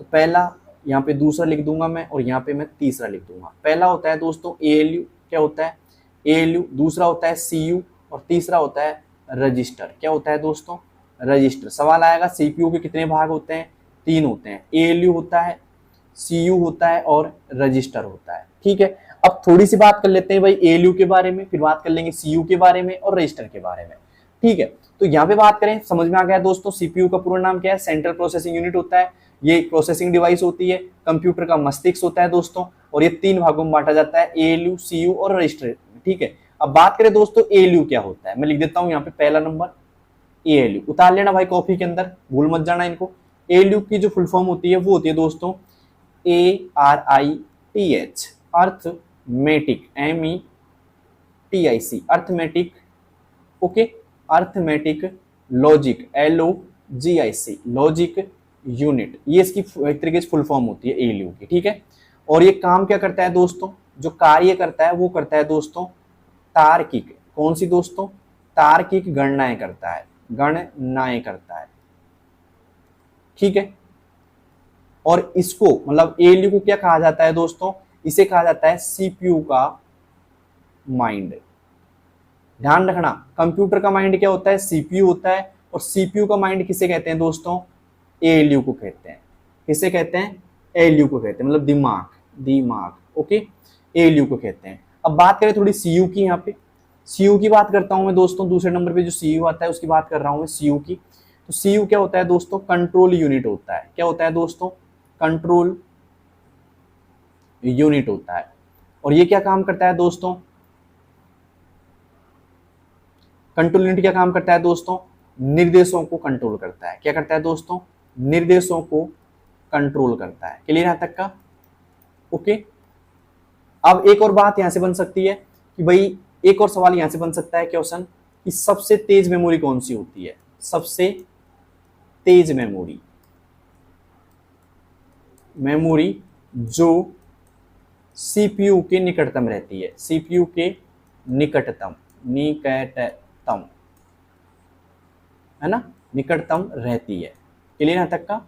A: तो पहला यहाँ पे दूसरा लिख दूंगा मैं, और यहाँ पे मैं तीसरा लिख दूंगा। पहला होता है दोस्तों एएलयू। क्या होता है, एएलयू। दूसरा होता है सीयू, और तीसरा होता है रजिस्टर। क्या होता है दोस्तों, रजिस्टर। सवाल आएगा सीपीयू के कितने भाग होते हैं, 3 होते हैं। एएलयू होता है, सीयू होता है, और रजिस्टर होता है। ठीक है, अब थोड़ी सी बात कर लेते हैं भाई एएलयू के बारे में, फिर बात कर लेंगे सीयू के बारे में और रजिस्टर के बारे में। ठीक है, तो यहाँ पे बात करें, समझ में आ गया दोस्तों सीपीयू का पूरा नाम क्या है, सेंट्रल प्रोसेसिंग यूनिट होता है। ये प्रोसेसिंग डिवाइस होती है, कंप्यूटर का मस्तिष्क होता है दोस्तों, और ये 3 भागों में बांटा जाता है, एएलयू, सीयू और रजिस्टर। ठीक है, अब बात करें दोस्तों एएलयू क्या होता है, मैं लिख देता हूं यहाँ पे पहला नंबर एएलयू। उतार लेना भाई कॉपी के अंदर, भूल मत जाना इनको। एएलयू की जो फुल फॉर्म होती है वो होती है दोस्तों ARITH, arithmetic, METIC, arithmetic. Okay, arithmetic logic, LOGIC, logic unit. ये इसकी एक तरीके से फुल फॉर्म होती है एएलयू की। ठीक है, और ये काम क्या करता है दोस्तों, जो कार्य करता है वो करता है दोस्तों तार्किक। कौन सी दोस्तों, तार्किक गणनाएं करता है, गणनाएं करता है। ठीक है, और इसको मतलब एएलयू को क्या कहा जाता है दोस्तों, इसे कहा जाता है सीपीयू का माइंड। ध्यान रखना, कंप्यूटर का माइंड क्या होता है, सीपीयू होता है, और सीपीयू का माइंड किसे कहते हैं दोस्तों, एएलयू को कहते हैं। किसे कहते हैं, एएलयू को कहते हैं, मतलब दिमाग। ओके, एएलयू को कहते हैं। अब बात करें थोड़ी सीयू की, यहाँ पे सीयू की बात करता हूं मैं दोस्तों। दूसरे नंबर पे जो सीयू आता है उसकी बात कर रहा हूं मैं, सीयू की। तो सीयू क्या होता है दोस्तों, कंट्रोल यूनिट होता है। क्या होता है दोस्तों, कंट्रोल यूनिट होता है। और ये क्या काम करता है दोस्तों, कंट्रोल यूनिट क्या काम करता है दोस्तों, निर्देशों को कंट्रोल करता है। क्या करता है दोस्तों, निर्देशों को कंट्रोल करता है। क्लियर यहां तक का। ओके, अब एक और बात यहां से बन सकती है कि भाई एक और सवाल यहां से बन सकता है क्वेश्चन कि सबसे तेज मेमोरी कौन सी होती है, सबसे तेज मेमोरी जो सीपीयू के निकटतम रहती है, सीपीयू के निकटतम है ना, निकटतम रहती है। क्लियर यहां तक का।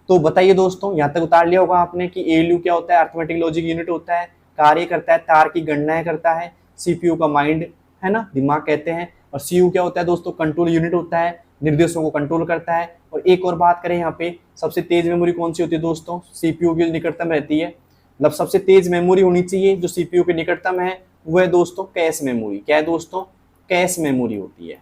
A: तो बताइए दोस्तों, यहां तक उतार लिया होगा आपने कि एएलयू क्या होता है, अर्थमेटिक लॉजिक यूनिट होता है, कार्य करता है, तार की गणनाएं करता है। सीपीयू का माइंड है ना, दिमाग कहते हैं। और सीयू क्या होता है दोस्तों, कंट्रोल यूनिट होता है, निर्देशों को कंट्रोल करता है। और एक और बात करें यहाँ पे, सबसे तेज मेमोरी कौन सी होती है दोस्तों, सीपीयू के निकटतम रहती है। मतलब सबसे तेज मेमोरी होनी चाहिए जो सीपीयू के निकटतम है, वो है दोस्तों कैश मेमोरी। क्या है दोस्तों? कैश मेमोरी होती है,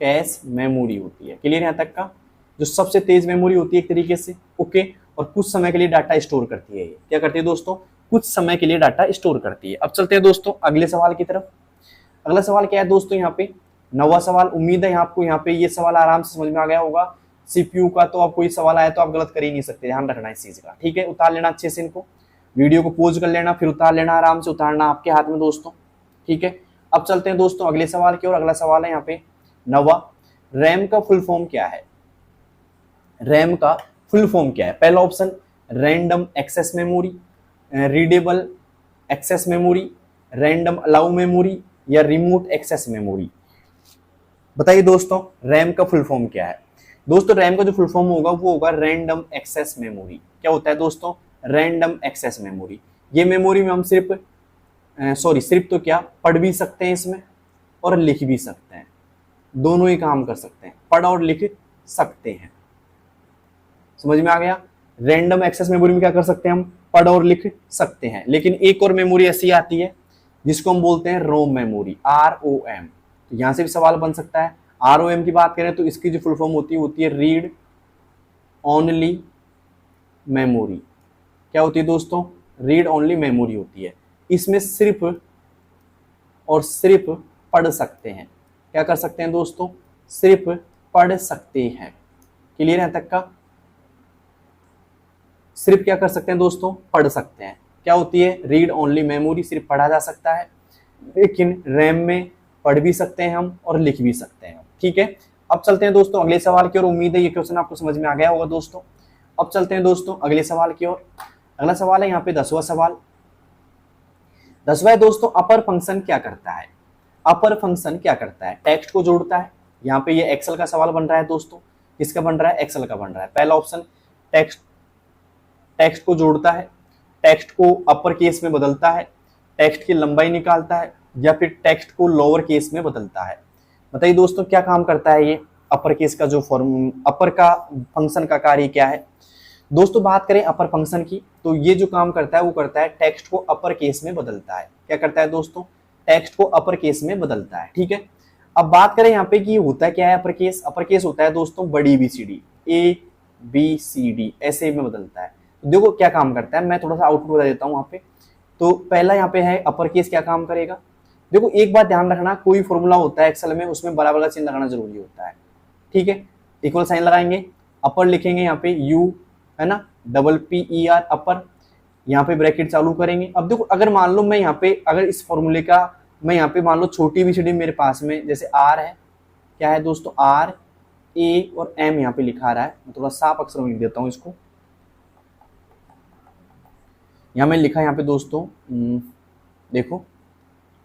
A: कैश मेमोरी होती है। क्लियर यहाँ तक का? जो सबसे तेज मेमोरी होती है एक तरीके से, ओके। और कुछ समय के लिए डाटा स्टोर करती है। ये क्या करती है दोस्तों? कुछ समय के लिए डाटा स्टोर करती है। अब चलते हैं दोस्तों अगले सवाल की तरफ। अगला सवाल क्या है दोस्तों? यहाँ पे 9वां सवाल। उम्मीद है आपको यहाँ पे ये सवाल आराम से समझ में आ गया होगा। सीपीयू का तो अब कोई सवाल आया तो आप गलत कर ही नहीं सकते, ध्यान रखना इस चीज का, ठीक है। उतार लेना अच्छे से इनको, वीडियो को पॉज कर लेना, फिर उतार लेना, आराम से उतारना आपके हाथ में दोस्तों, ठीक है। अब चलते हैं दोस्तों अगले सवाल की ओर। अगला सवाल है यहाँ पे 9वां, रैम का फुल फॉर्म क्या है? रैम का फुल फॉर्म क्या है? पहला option random access memory, readable access memory, random allow memory या रिमोट एक्सेस मेमोरी। बताइए दोस्तों रैम का फुल फॉर्म क्या है? दोस्तों रैम का जो फुल फॉर्म होगा वो होगा रैंडम एक्सेस मेमोरी। क्या होता है दोस्तों? Random access memory. ये मेमोरी में हम सिर्फ सिर्फ तो क्या, पढ़ भी सकते हैं इसमें और लिख भी सकते हैं, दोनों ही काम कर सकते हैं, पढ़ और लिख सकते हैं। समझ में आ गया? रैंडम एक्सेस मेमोरी में क्या कर सकते हैं हम? पढ़ और लिख सकते हैं। लेकिन एक और मेमोरी ऐसी आती है जिसको हम बोलते हैं रोम मेमोरी, ROM। तो यहां से भी सवाल बन सकता है। ROM की बात करें तो इसकी जो फुल फॉर्म होती है रीड ओनली मेमोरी। क्या होती है दोस्तों? रीड ओनली मेमोरी होती है। इसमें सिर्फ और सिर्फ पढ़ सकते हैं। क्या कर सकते हैं दोस्तों? सिर्फ पढ़ सकते हैं। क्लियर है तक का? सिर्फ क्या कर सकते हैं दोस्तों? पढ़ सकते हैं। क्या होती है? रीड ओनली मेमोरी, सिर्फ पढ़ा जा सकता है, लेकिन रैम में पढ़ भी सकते हैं हम और लिख भी सकते हैं, ठीक है। अब चलते हैं दोस्तों अगले सवाल की ओर। उम्मीद है ये क्वेश्चन आपको समझ में आ गया होगा दोस्तों। अब चलते हैं दोस्तों अगले सवाल की ओर। अगला सवाल है यहाँ पे 10वां सवाल। 10वां है दोस्तों अपर फंक्शन क्या करता है? अपर फंक्शन क्या करता है? टेक्स्ट को जोड़ता है। यहाँ पे ये एक्सेल का सवाल बन रहा है दोस्तों। किसका बन रहा है? एक्सेल का बन रहा है। पहला ऑप्शन टेक्स्ट को जोड़ता है, टेक्स्ट को अपर केस में बदलता है, टेक्स्ट की लंबाई निकालता है, या फिर टेक्स्ट को लोअर केस में बदलता है। बताइए दोस्तों क्या काम करता है ये अपर केस का जो अपर का फंक्शन का कार्य क्या है? दोस्तों बात करें अपर फंक्शन की तो ये जो काम करता है वो करता है टेक्स्ट को अपर केस में बदलता है। क्या करता है दोस्तों? टेक्स्ट को अपर केस में बदलता है, ठीक है। अब बात करें यहाँ पे कि होता क्या है अपर केस? अपर केस होता है दोस्तों बड़ी ABCD, ABCD ऐसे में बदलता है। देखो क्या काम करता है, मैं थोड़ा सा आउटपुट बता देता हूँ वहां पे। तो पहला यहाँ पे है अपर केस क्या काम करेगा। देखो एक बात ध्यान रखना, कोई फॉर्मूला होता है एक्सेल में उसमें बराबर का चिन्ह लगाना जरूरी होता है, ठीक है। इक्वल साइन लगाएंगे, अपर लिखेंगे यहाँ पे U है ना, PPER अपर, यहाँ पे ब्रैकेट चालू करेंगे। अब देखो अगर मान लो मैं यहाँ पे अगर इस फॉर्मूले का मैं यहाँ पे मान लो छोटी ABCD मेरे पास में जैसे R है, क्या है दोस्तों? R, A और M यहाँ पे लिखा रहा है। मैं थोड़ा साफ अक्षरों में लिख देता हूँ इसको। यहाँ मैं लिखा यहाँ पे दोस्तों देखो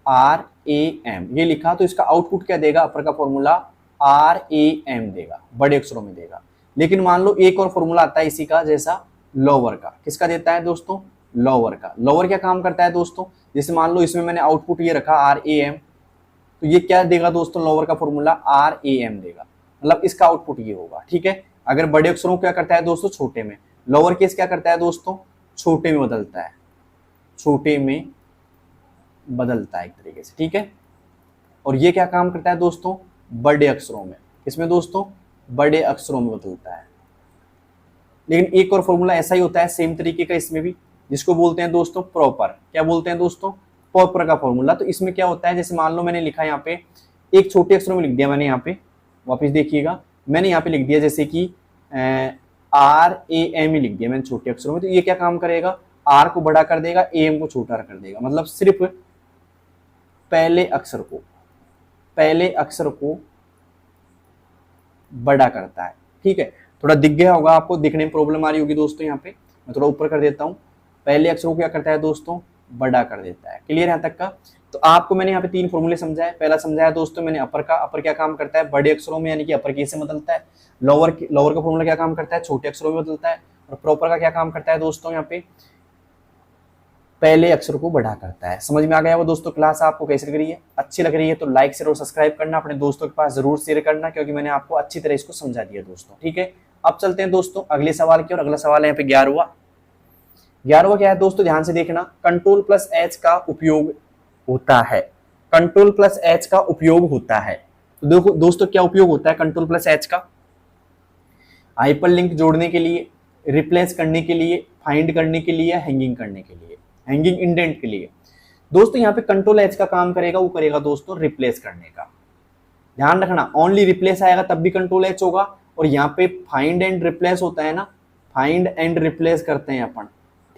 A: RAM ये लिखा, तो इसका आउटपुट क्या देगा? अपर का फॉर्मूला RAM देगा, बड़े अक्षरों में देगा। लेकिन मान लो एक और फॉर्मूला आता है इसी का जैसा लोअर का। किसका देता है दोस्तों? लोअर का। लोअर क्या काम करता है दोस्तों? जैसे मान लो इसमें मैंने आउटपुट ये रखा RAM, तो ये क्या देगा दोस्तों? लोअर का फॉर्मूला RAM देगा, मतलब इसका आउटपुट ये होगा, ठीक है। अगर बड़े अक्षरों क्या करता है दोस्तों? छोटे में। लोअर केस क्या करता है दोस्तों? छोटे में बदलता है, छोटे में बदलता है एक तरीके से, ठीक है। और ये क्या काम करता है दोस्तों? बड़े अक्षरों में। किसमें दोस्तों? बड़े अक्षरों में बदलता है। लेकिन एक और फॉर्मूला ऐसा ही होता है सेम तरीके का इसमें भी, जिसको बोलते हैं दोस्तों प्रॉपर। क्या बोलते हैं दोस्तों? प्रॉपर का फॉर्मूला। तो इसमें क्या होता है, जैसे मान लो मैंने लिखा यहाँ पे एक छोटे अक्षरों में लिख दिया मैंने, यहाँ पे वापस देखिएगा, मैंने यहाँ पे लिख दिया जैसे कि RAM ही लिख दिया मैंने छोटे अक्षरों में। तो ये क्या काम करेगा? R को बड़ा कर देगा, AM को छोटा कर देगा, मतलब सिर्फ पहले अक्षर को बड़ा करता है, ठीक है। थोड़ा दिख गया होगा आपको, दिखने में प्रॉब्लम आ रही होगी दोस्तों। यहाँ पे मैं थोड़ा ऊपर कर देता हूँ। पहले अक्षरों को क्या करता है दोस्तों? बड़ा कर देता है। क्लियर यहाँ तक का? तो आपको मैंने यहाँ पे 3 फॉर्मूले समझाए। पहला समझाया दोस्तों मैंने अपर का। अपर क्या काम करता है? बड़े अक्षरों में यानी कि अपर केस से बदलता है। लोअर का फॉर्मूला क्या काम करता है? छोटे अक्षरों में बदलता है। और प्रॉपर का क्या काम करता है दोस्तों? यहाँ पे पहले अक्षर को बढ़ा करता है। समझ में आ गया वो दोस्तों? क्लास आपको कैसी लग रही है? अच्छी लग रही है तो लाइक शेयर और सब्सक्राइब करना, अपने दोस्तों के पास जरूर शेयर करना, क्योंकि मैंने आपको अच्छी तरह इसको समझा दिया दोस्तों, ठीक है। अब चलते हैं दोस्तों अगले सवाल की ओर। अगला सवाल है यहाँ पे 11वां क्या है दोस्तों? ध्यान से देखना। कंट्रोल+H का उपयोग होता है, कंट्रोल प्लस एच का उपयोग होता है। तो देखो दोस्तों क्या उपयोग होता है कंट्रोल प्लस एच का, हाइपरलिंक जोड़ने के लिए, रिप्लेस करने के लिए, फाइंड करने के लिए, हैंगिंग करने के लिए, हैंगिंग इंडेंट के लिए। दोस्तों यहाँ पे कंट्रोल एच का काम करेगा, वो करेगा दोस्तों रिप्लेस करने का। ध्यान रखना ओनली रिप्लेस आएगा तब भी कंट्रोल एच होगा, और यहाँ पे फाइंड एंड रिप्लेस होता है ना, फाइंड एंड रिप्लेस करते हैं अपन,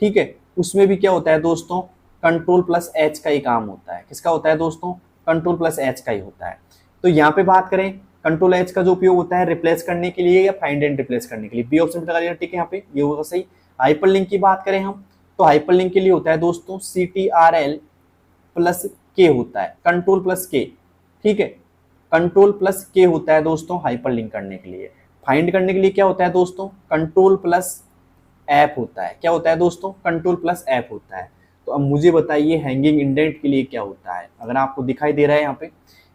A: ठीक है, उसमें भी क्या होता है दोस्तों, कंट्रोल प्लस एच का ही काम होता है। किसका होता है दोस्तों, कंट्रोल प्लस एच का ही होता है। तो यहाँ पे बात करें कंट्रोल एच का जो उपयोग होता है रिप्लेस करने के लिए या फाइंड एंड रिप्लेस करने के लिए, बी ऑप्शन लगा लिया, ठीक है, यहाँ पे ये होगा सही। हाइपरलिंक की बात करें हम, तो हाइपरलिंक के लिए होता है दोस्तों CTRL प्लस के होता है, कंट्रोल प्लस के, ठीक है, कंट्रोल प्लस के होता है दोस्तों हाइपरलिंक करने के लिए। फाइंड करने के लिए क्या होता है दोस्तों, कंट्रोल प्लस ऐप होता है। क्या होता है दोस्तों, कंट्रोल प्लस ऐप होता है। तो अब मुझे बताइए हैंगिंग इंडेंट के लिए क्या होता है। अगर आपको दिखाई दे रहा है यहाँ पे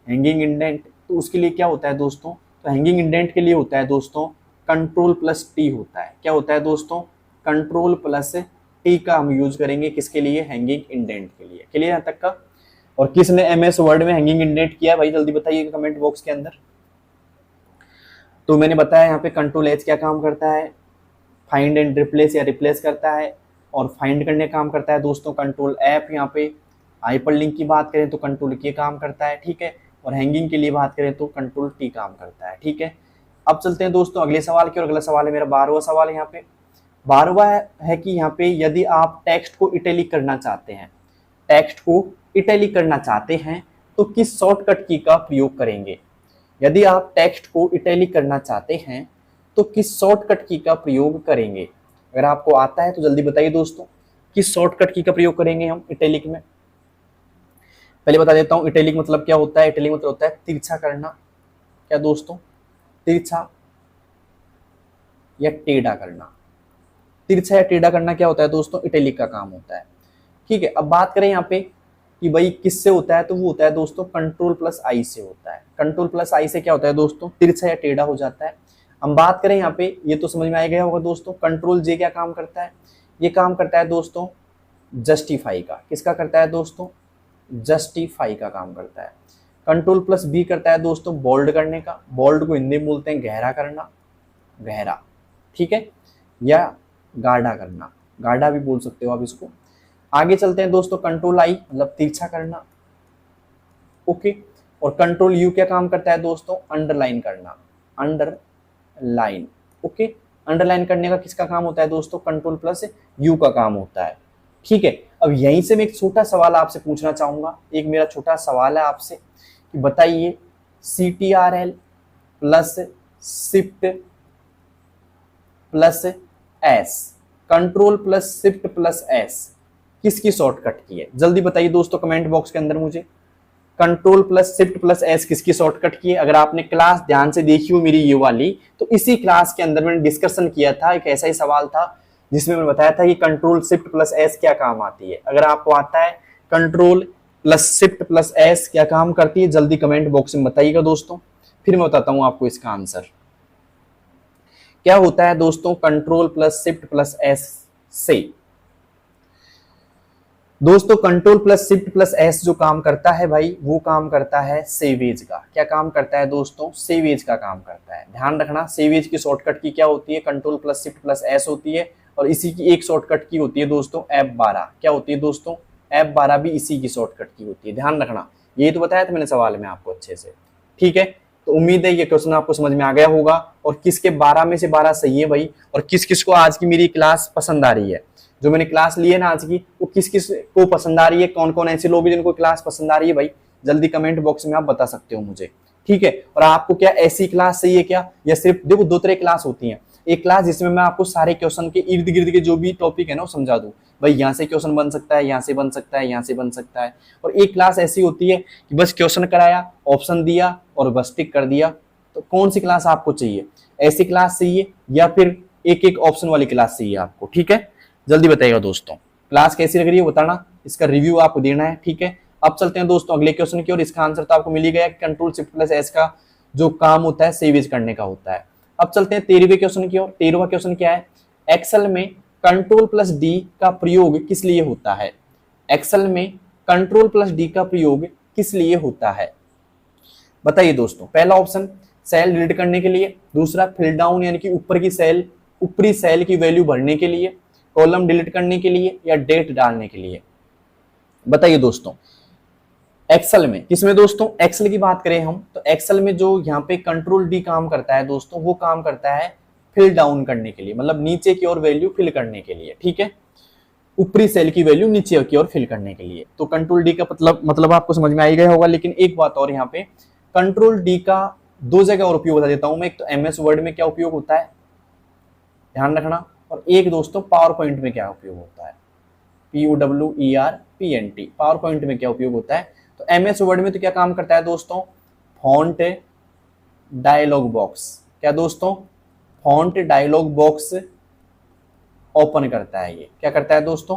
A: हैंगिंग इंडेंट, तो उसके लिए क्या होता है दोस्तों, तो हैंगिंग इंडेंट के लिए होता है दोस्तों कंट्रोल प्लस टी होता है। क्या होता है दोस्तों, कंट्रोल प्लस टी का हम यूज करेंगे किसके लिए, हैंगिंग इंडेंट के लिए। क्लियर यहाँ तक का। और किसने MS वर्ड में हैंगिंग इंडेंट किया भाई, जल्दी बताइए कमेंट बॉक्स के अंदर। तो मैंने बताया यहाँ पे कंट्रोल एच क्या काम करता है, फाइंड एंड रिप्लेस या रिप्लेस करता है, और फाइंड करने का काम करता है दोस्तों कंट्रोल ऐप। यहाँ पे हाइपरलिंक की बात करें तो कंट्रोल के काम करता है, ठीक है, और हैंगिंग के लिए बात करें तो कंट्रोल टी काम करता है, ठीक है। अब चलते हैं दोस्तों अगले सवाल की, और अगला सवाल है मेरा 12वां सवाल है यहाँ पे। 12वां है कि यहाँ पे यदि आप टेक्स्ट को इटैलिक करना चाहते हैं, टेक्स्ट को इटैलिक करना चाहते हैं तो किस शॉर्टकट की का प्रयोग करेंगे। यदि आप टेक्स्ट को इटैलिक करना चाहते हैं तो किस शॉर्टकट की का प्रयोग करेंगे। अगर आपको आता है तो जल्दी बताइए दोस्तों, किस शॉर्टकट की का प्रयोग करेंगे हम इटैलिक में। पहले बता देता हूं इटैलिक मतलब क्या होता है। इटैलिक मतलब होता है तिरछा करना। क्या दोस्तों, तिरछा या टेढ़ा करना। तिरछा या टेढ़ा करना क्या होता है दोस्तों, इटैलिक का काम होता है, ठीक है। अब बात करें यहाँ पे कि भाई किससे होता है, तो वो होता है दोस्तों कंट्रोल प्लस आई से होता है। कंट्रोल प्लस आई से क्या होता है दोस्तों, तिरछा या टेढ़ा हो जाता है। हम बात करें यहाँ पे, ये तो समझ में आ गया होगा दोस्तों, कंट्रोल जे क्या काम करता है, ये काम करता है दोस्तों जस्टिफाई का। किसका करता है दोस्तों, जस्टिफाई का काम करता है। कंट्रोल प्लस बी करता है दोस्तों बोल्ड करने का। बोल्ड को हिंदी में बोलते हैं गहरा करना, गहरा, ठीक है, या गाढ़ा करना, गाढ़ा भी बोल सकते हो आप इसको। आगे चलते हैं दोस्तों, कंट्रोल आई मतलब तिरछा करना, ओके। और कंट्रोल यू क्या काम करता है दोस्तों, अंडरलाइन करना, अंडरलाइन, ओके। अंडरलाइन करने का किसका काम होता है दोस्तों, कंट्रोल प्लस यू का काम होता है, ठीक है। अब यहीं से मैं एक छोटा सवाल आपसे पूछना चाहूंगा, एक मेरा छोटा सवाल है आपसे कि बताइए CTRL plus shift plus S, control plus shift plus S किसकी शॉर्टकट की है। जल्दी बताइए दोस्तों कमेंट बॉक्स के अंदर मुझे, control plus shift plus S किसकी शॉर्टकट की है। अगर आपने क्लास ध्यान से देखी हो मेरी ये वाली, तो इसी क्लास के अंदर मैंने डिस्कशन किया था, एक ऐसा ही सवाल था जिसमें मैंने बताया था कि कंट्रोल शिफ्ट प्लस एस क्या काम आती है। अगर आपको आता है control plus shift plus S क्या काम करती है, जल्दी कमेंट बॉक्स में बताइएगा दोस्तों, फिर मैं बताता हूं आपको इसका आंसर। क्या होता है दोस्तों control plus shift plus S से, दोस्तों control plus shift plus S जो काम करता है भाई, वो काम करता है सेवेज का। क्या काम करता है दोस्तों, सेवेज का काम करता है। ध्यान रखना सेवेज की शॉर्टकट की क्या होती है, control plus shift plus S होती है, और इसी की एक शॉर्टकट की होती है दोस्तों F12। क्या होती है दोस्तों, F12 भी इसी की शॉर्टकट की होती है। ध्यान रखना, ये तो बताया था मैंने सवाल में आपको अच्छे से, ठीक है। तो उम्मीद है ये क्वेश्चन आपको समझ में आ गया होगा, और किसके 12 में से 12 सही है भाई, और किस किस को आज की मेरी क्लास पसंद आ रही है, जो मैंने क्लास ली है ना आज की, वो किस किस को पसंद आ रही है, कौन कौन ऐसे लोग हैं जिनको क्लास पसंद आ रही है भाई, जल्दी कमेंट बॉक्स में आप बता सकते हो मुझे, ठीक है। और आपको क्या ऐसी क्लास चाहिए क्या, या सिर्फ देखो 2 तरह क्लास होती हैं, एक क्लास जिसमें मैं आपको सारे क्वेश्चन के इर्द गिर्द के जो भी टॉपिक है ना वो समझा दूं, भाई यहाँ से क्वेश्चन बन सकता है, यहाँ से बन सकता है, यहाँ से बन सकता है। और एक क्लास ऐसी होती है कि बस क्वेश्चन कराया, ऑप्शन दिया और बस टिक कर दिया। तो कौन सी क्लास आपको चाहिए, ऐसी क्लास चाहिए या फिर एक एक ऑप्शन वाली क्लास चाहिए आपको, ठीक है। जल्दी बताइएगा दोस्तों क्लास कैसी लग रही है बताना, इसका रिव्यू आपको देना है, ठीक है। अब चलते हैं दोस्तों अगले क्वेश्चन की, और इसका आंसर तो आपको मिल ही गया, कंट्रोल शिफ्ट प्लस एस का जो काम होता है सेवेज करने का होता है। अब चलते हैं 13वें क्वेश्चन की ओर। 13वां क्वेश्चन क्या है, एक्सेल में कंट्रोल प्लस डी का प्रयोग किस लिए होता है। एक्सेल में कंट्रोल प्लस डी का प्रयोग किस लिए होता है? बताइए दोस्तों। पहला ऑप्शन सेल डिलीट करने के लिए, दूसरा फिल डाउन यानी कि ऊपरी सेल की वैल्यू भरने के लिए, कॉलम डिलीट करने के लिए, या डेट डालने के लिए। बताइए दोस्तों। एक्सेल में किसमें दोस्तों? एक्सेल की बात करें हम तो एक्सेल में जो यहाँ पे कंट्रोल डी काम करता है दोस्तों, वो काम करता है फिल डाउन करने के लिए, मतलब नीचे की ओर वैल्यू फिल करने के लिए। ठीक है, ऊपरी सेल की वैल्यू नीचे की ओर फिल करने के लिए। तो कंट्रोल डी का मतलब आपको समझ में आ ही गया होगा। लेकिन एक बात और यहाँ पे, कंट्रोल डी का दो जगह और उपयोग बता देता हूं मैं। एक तो एमएस वर्ड में क्या उपयोग होता है, ध्यान रखना, और एक दोस्तों पावर पॉइंट में क्या उपयोग होता है, PUWERPNT, पावर पॉइंट में क्या उपयोग होता है। तो एमएस वर्ड में तो क्या काम करता है दोस्तों, फॉन्ट डायलॉग बॉक्स, क्या दोस्तों, फॉन्ट डायलॉग बॉक्स ओपन करता है। ये क्या करता है दोस्तों,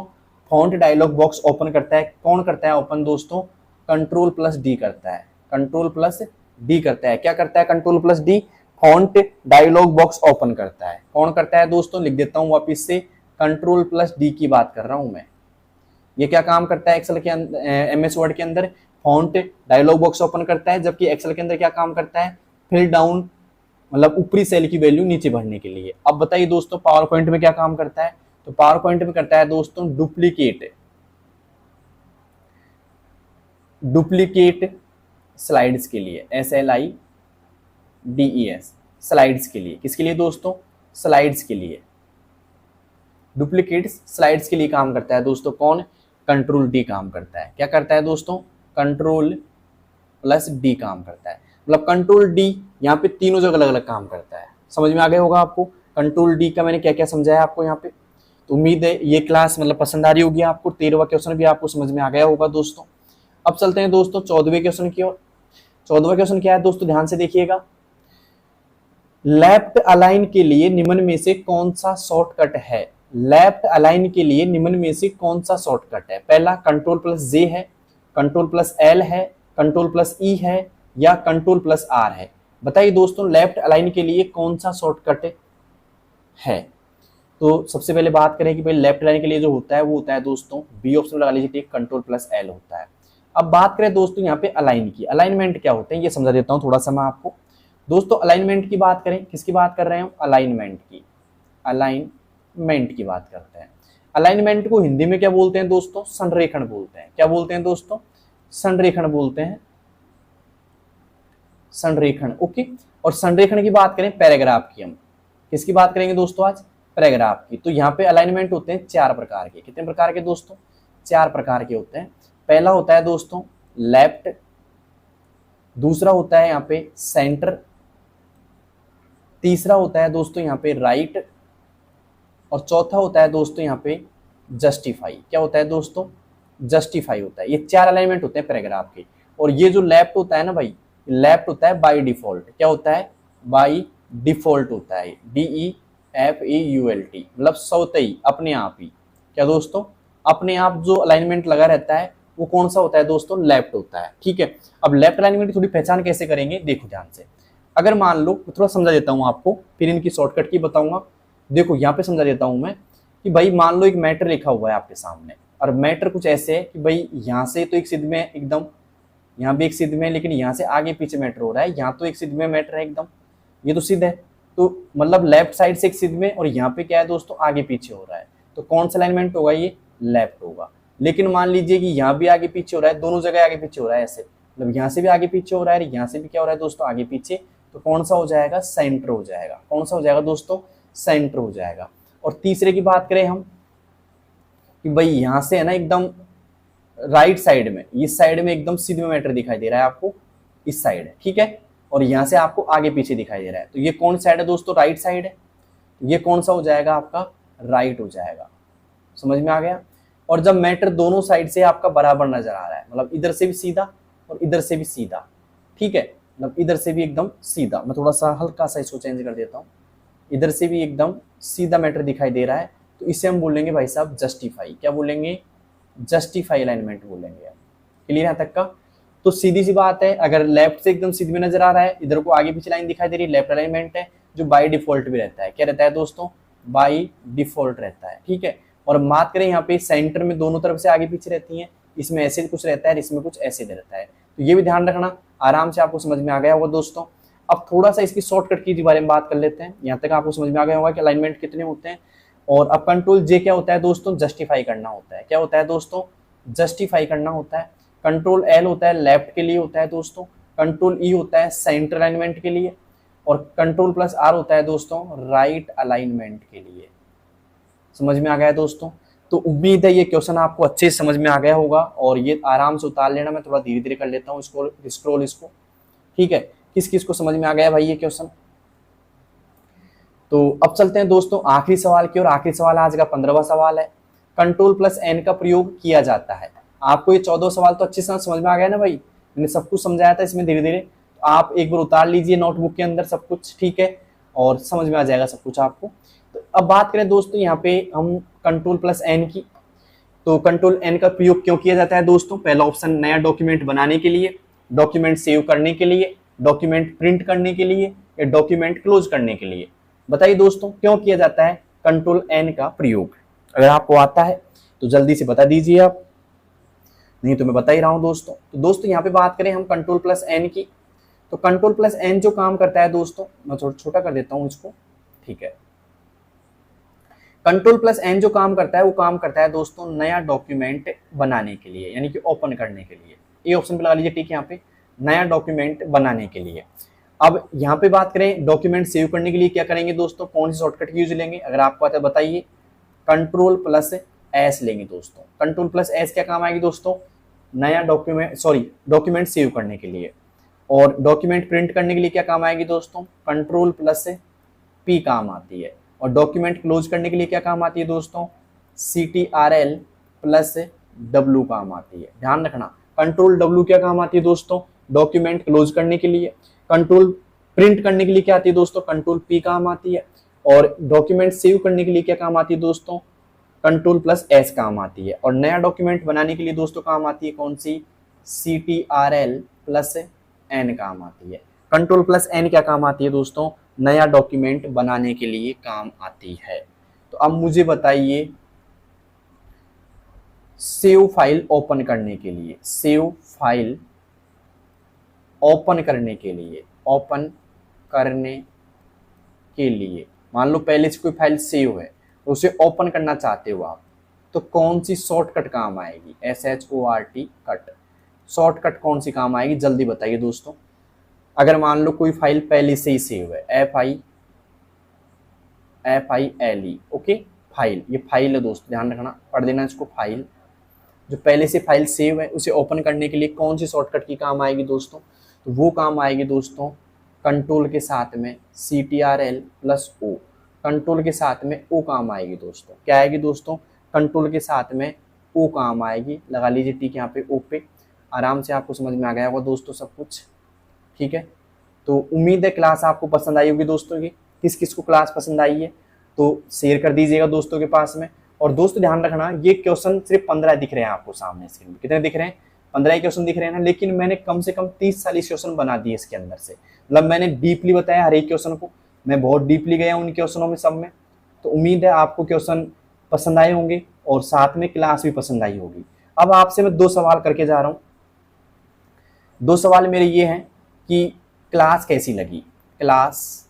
A: फॉन्ट डायलॉग बॉक्स ओपन करता है। कौन करता है ओपन दोस्तों, कंट्रोल प्लस डी करता है, कंट्रोल प्लस डी करता है। क्या करता है control plus D, font dialog box open करता है। कौन करता है दोस्तों, लिख देता हूं वापिस से, कंट्रोल प्लस डी की बात कर रहा हूं मैं। ये क्या काम करता है एक्सेल के अंदर, एमएस वर्ड के अंदर फॉन्ट डायलॉग बॉक्स ओपन करता है, जबकि एक्सेल के अंदर क्या काम करता है, फिल डाउन मतलब ऊपरी सेल की वैल्यू नीचे भरने के लिए। अब बताइए दोस्तों पावर पॉइंट में क्या काम करता है, तो पावर पॉइंट में करता है दोस्तों डुप्लीकेट स्लाइड्स के लिए, SLIDES, स्लाइड्स के लिए। किसके लिए दोस्तों, स्लाइड्स के लिए, डुप्लीकेट स्लाइड्स के लिए काम करता है दोस्तों। कौन, कंट्रोल डी काम करता है। क्या करता है दोस्तों, कंट्रोल प्लस डी काम करता है। मतलब कंट्रोल डी यहाँ पे तीनों जगह अलग अलग काम करता है। समझ में आ गया होगा आपको कंट्रोल डी का मैंने क्या क्या समझाया आपको यहाँ पे। तो उम्मीद है ये क्लास मतलब पसंद आ रही होगी आपको। 13वां क्वेश्चन भी आपको समझ में आ गया होगा दोस्तों। अब चलते हैं दोस्तों 14वें क्वेश्चन की ओर। 14वां क्वेश्चन क्या है दोस्तों, ध्यान से देखिएगा। लेफ्ट अलाइन के लिए निम्न में से कौन सा शॉर्टकट है, लेफ्ट अलाइन के लिए निम्न में से कौन सा शॉर्टकट है। पहला कंट्रोल प्लस जे है, कंट्रोल प्लस एल है, कंट्रोल प्लस ई है, या कंट्रोल प्लस आर है। बताइए दोस्तों लेफ्ट अलाइन के लिए कौन सा शॉर्टकट है। तो सबसे पहले बात करें कि भाई लेफ्ट अलाइन के लिए जो होता है वो होता है दोस्तों, बी ऑप्शन लगा लीजिए, कंट्रोल प्लस एल होता है। अब बात करें दोस्तों यहाँ पे अलाइन की, अलाइनमेंट क्या होते हैं ये समझा देता हूँ थोड़ा सा मैं आपको। दोस्तों अलाइनमेंट की बात करें, किसकी बात कर रहे हैं हम, अलाइनमेंट की, अलाइनमेंट की बात करते हैं। अलाइनमेंट को हिंदी में क्या बोलते हैं दोस्तों, संरेखण बोलते हैं। क्या बोलते हैं दोस्तों, संरेखण बोलते हैं, संरेखण। ओके, और संरेखण की बात करें पैराग्राफ की, हम किसकी बात करेंगे दोस्तों आज, पैराग्राफ की। तो यहाँ पे अलाइनमेंट होते हैं 4 प्रकार के। कितने प्रकार के दोस्तों, 4 प्रकार के होते हैं। पहला होता है दोस्तों लेफ्ट, दूसरा होता है यहाँ पे सेंटर, तीसरा होता है दोस्तों यहाँ पे राइट, और चौथा होता है दोस्तों यहाँ पे जस्टिफाई। क्या होता है दोस्तों, जस्टिफाई होता है। ये 4 अलाइनमेंट होते हैं पैराग्राफ के। और ये जो लेफ्ट होता है ना भाई, लेफ्ट होता है बाय डिफॉल्ट। क्या होता है, बाय डिफॉल्ट होता है, DEFAULT, मतलब स्वतः अपने आप ही। क्या दोस्तों, अपने आप जो अलाइनमेंट लगा रहता है वो कौन सा होता है दोस्तों, लेफ्ट होता है। ठीक है, अब लेफ्ट अलाइनमेंट की थोड़ी पहचान कैसे करेंगे, देखो ध्यान से। अगर मान लो, थोड़ा समझा देता हूँ आपको, फिर इनकी शॉर्टकट की बताऊंगा। देखो यहाँ पे समझा देता हूँ मैं कि भाई मान लो एक मैटर लिखा हुआ है आपके सामने, और मैटर कुछ ऐसे है कि भाई यहाँ से तो एक सिद्ध में एकदम, यहाँ भी एक सिद्ध में, लेकिन यहाँ से आगे पीछे मैटर हो रहा है। यहाँ तो एक सिद्ध में मैटर है एकदम, ये तो सिद्ध है, तो मतलब लेफ्ट साइड से एक सिद्ध में, और यहाँ पे क्या है दोस्तों, आगे पीछे हो रहा है। तो कौन सा अलाइनमेंट होगा, ये लेफ्ट होगा। लेकिन मान लीजिए कि यहाँ भी आगे पीछे हो रहा है, दोनों जगह आगे पीछे हो रहा है ऐसे, मतलब यहाँ से भी आगे पीछे हो रहा है, यहाँ से भी क्या हो रहा है दोस्तों, आगे पीछे। तो कौन सा हो जाएगा, सेंटर हो जाएगा। कौन सा हो जाएगा दोस्तों, सेंटर हो जाएगा। और तीसरे की बात करें हम कि भाई यहाँ से है ना एकदम राइट साइड में, इस साइड में एकदम सिद्ध में मैटर दिखाई दे रहा है आपको, इस साइड, ठीक है, और यहाँ से आपको आगे पीछे दिखाई दे रहा है। तो ये कौन साइड है दोस्तों, राइट साइड है। ये कौन सा हो जाएगा आपका, राइट हो जाएगा। समझ में आ गया। और जब मैटर दोनों साइड से आपका बराबर नजर आ रहा है, मतलब इधर से भी सीधा और इधर से भी सीधा, ठीक है, मतलब इधर से भी एकदम सीधा, मैं थोड़ा सा हल्का सा इसको चेंज कर देता हूँ, इधर से भी एकदम सीधा मैटर दिखाई दे रहा है, तो इसे हम बोलेंगे भाई साहब जस्टिफाई। क्या बोलेंगे, जस्टिफाई अलाइनमेंट बोलेंगे। क्लियर है तक का। तो सीधी सी बात है, अगर लेफ्ट से एकदम सीध में नजर आ रहा है, इधर को आगे पीछे लाइन दिखाई दे रही है, लेफ्ट अलाइनमेंट है, जो बाय डिफॉल्ट भी रहता है। क्या रहता है दोस्तों, बाय डिफॉल्ट रहता है, ठीक है। और बात करें यहाँ पे सेंटर में दोनों तरफ से आगे पीछे रहती हैं, इसमें ऐसे कुछ रहता है, इसमें कुछ ऐसे रहता है, तो ये भी ध्यान रखना। आराम से आपको समझ में आ गया होगा दोस्तों। अब थोड़ा सा इसकी शॉर्टकट की बारे में बात कर लेते हैं। यहाँ तक आपको समझ में आ गया होगा कि अलाइनमेंट कितने होते हैं। और अब कंट्रोल जे क्या होता है दोस्तों, जस्टिफाई करना होता है। क्या होता है दोस्तों, जस्टिफाई करना होता है। कंट्रोल एल होता है लेफ्ट के लिए होता है दोस्तों। कंट्रोल ई होता है सेंटर अलाइनमेंट के लिए। और कंट्रोल प्लस आर होता है दोस्तों राइट अलाइनमेंट के लिए। समझ में आ गया दोस्तों। तो उम्मीद है ये क्वेश्चन आपको अच्छे से समझ में आ गया होगा, और ये आराम से उतार लेना। मैं थोड़ा धीरे धीरे कर लेता हूँ स्क्रॉल इसको, ठीक है। किस किस को समझ में आ गया भाई ये क्वेश्चन। तो अब चलते हैं दोस्तों आखिरी सवाल की, और आखिरी सवाल आज का 15वां सवाल है। कंट्रोल प्लस एन का प्रयोग किया जाता है। आपको ये 14 सवाल तो अच्छे से समझ में आ गया ना भाई, मैंने सब कुछ समझाया था इसमें धीरे धीरे। तो आप एक बार उतार लीजिए नोटबुक के अंदर सब कुछ, ठीक है, और समझ में आ जाएगा सब कुछ आपको। तो अब बात करें दोस्तों यहाँ पे हम कंट्रोल प्लस एन की। तो कंट्रोल एन का प्रयोग क्यों किया जाता है दोस्तों। पहला ऑप्शन नया डॉक्यूमेंट बनाने के लिए, डॉक्यूमेंट सेव करने के लिए, डॉक्यूमेंट प्रिंट करने के लिए, या डॉक्यूमेंट क्लोज करने के लिए। बताइए दोस्तों क्यों किया जाता है कंट्रोल एन का प्रयोग। अगर आपको आता है तो जल्दी से बता दीजिए आप, नहीं तो मैं बता ही रहा हूं दोस्तों। तो दोस्तों यहाँ पे बात करें हम कंट्रोल प्लस एन की, तो कंट्रोल प्लस एन जो काम करता है दोस्तों, मैं थोड़ा छोटा कर देता हूं इसको, ठीक है। कंट्रोल प्लस एन जो काम करता है वो काम करता है दोस्तों नया डॉक्यूमेंट बनाने के लिए, यानी कि ओपन करने के लिए। ये ऑप्शन पे लगा लीजिए, ठीक है, यहाँ पे नया डॉक्यूमेंट बनाने के लिए। अब यहाँ पे बात करें डॉक्यूमेंट सेव करने के लिए क्या करेंगे दोस्तों, कौन सी शॉर्टकट यूज लेंगे। अगर आपको आता है बताइए, कंट्रोल प्लस एस लेंगे दोस्तों। कंट्रोल प्लस एस क्या काम आएगी दोस्तों, नया डॉक्यूमेंट सेव करने के लिए। और डॉक्यूमेंट प्रिंट करने के लिए क्या काम आएगी दोस्तों, कंट्रोल प्लस पी काम आती है। और डॉक्यूमेंट क्लोज करने के लिए क्या काम आती है दोस्तों, CTRL प्लस W काम आती है। ध्यान रखना, कंट्रोल W क्या काम आती है दोस्तों, डॉक्यूमेंट क्लोज करने के लिए। कंट्रोल प्रिंट करने के लिए क्या आती है दोस्तों, कंट्रोल P काम आती है। और डॉक्यूमेंट सेव करने के लिए क्या काम आती है दोस्तों, कंट्रोल प्लस S काम आती है। और नया डॉक्यूमेंट बनाने के लिए दोस्तों काम आती है कौन सी, CTRL प्लस N काम आती है। कंट्रोल प्लस N क्या काम आती है दोस्तों, नया डॉक्यूमेंट बनाने के लिए काम आती है। तो अब मुझे बताइए सेव फाइल ओपन करने के लिए, सेव फाइल ओपन करने के लिए, ओपन करने के लिए मान लो पहले से कोई फाइल सेव है, उसे ओपन करना चाहते हो आप, तो कौन सी शॉर्टकट काम आएगी, SHORT कट। शॉर्टकट कौन सी काम आएगी जल्दी बताइए दोस्तों। अगर मान लो कोई फाइल पहले से ही सेव है, FILE, ओके, फाइल, ये फाइल है दोस्तों, ध्यान रखना, पढ़ देना इसको। फाइल जो पहले से फाइल सेव है उसे ओपन करने के लिए कौन सी शॉर्टकट की काम आएगी दोस्तों, तो वो काम आएगी दोस्तों कंट्रोल के साथ में CTRL प्लस O। कंट्रोल के साथ में O काम आएगी दोस्तों। क्या आएगी दोस्तों, कंट्रोल के साथ में O काम आएगी। लगा लीजिए टिक यहाँ पे O पे। आराम से आपको समझ में आ गया होगा दोस्तों सब कुछ, ठीक है। तो उम्मीद है क्लास आपको पसंद आई होगी दोस्तों की। किस किस को क्लास पसंद आई है तो शेयर कर दीजिएगा दोस्तों के पास में। और दोस्तों ध्यान रखना, ये क्वेश्चन सिर्फ 15 दिख रहे हैं आपको सामने स्क्रीन पे। कितने दिख रहे हैं, 15 क्वेश्चन दिख रहे हैं ना, लेकिन मैंने कम से कम 30-40 क्वेश्चन बना दिए इसके अंदर से। मतलब मैंने डीपली बताया हर एक क्वेश्चन को, मैं बहुत डीपली गया उन क्वेश्चनों में सब में। तो उम्मीद है आपको क्वेश्चन पसंद आए होंगे और साथ में क्लास भी पसंद आई होगी। अब आपसे मैं 2 सवाल करके जा रहा हूँ। 2 सवाल मेरे ये हैं कि क्लास कैसी लगी, क्लास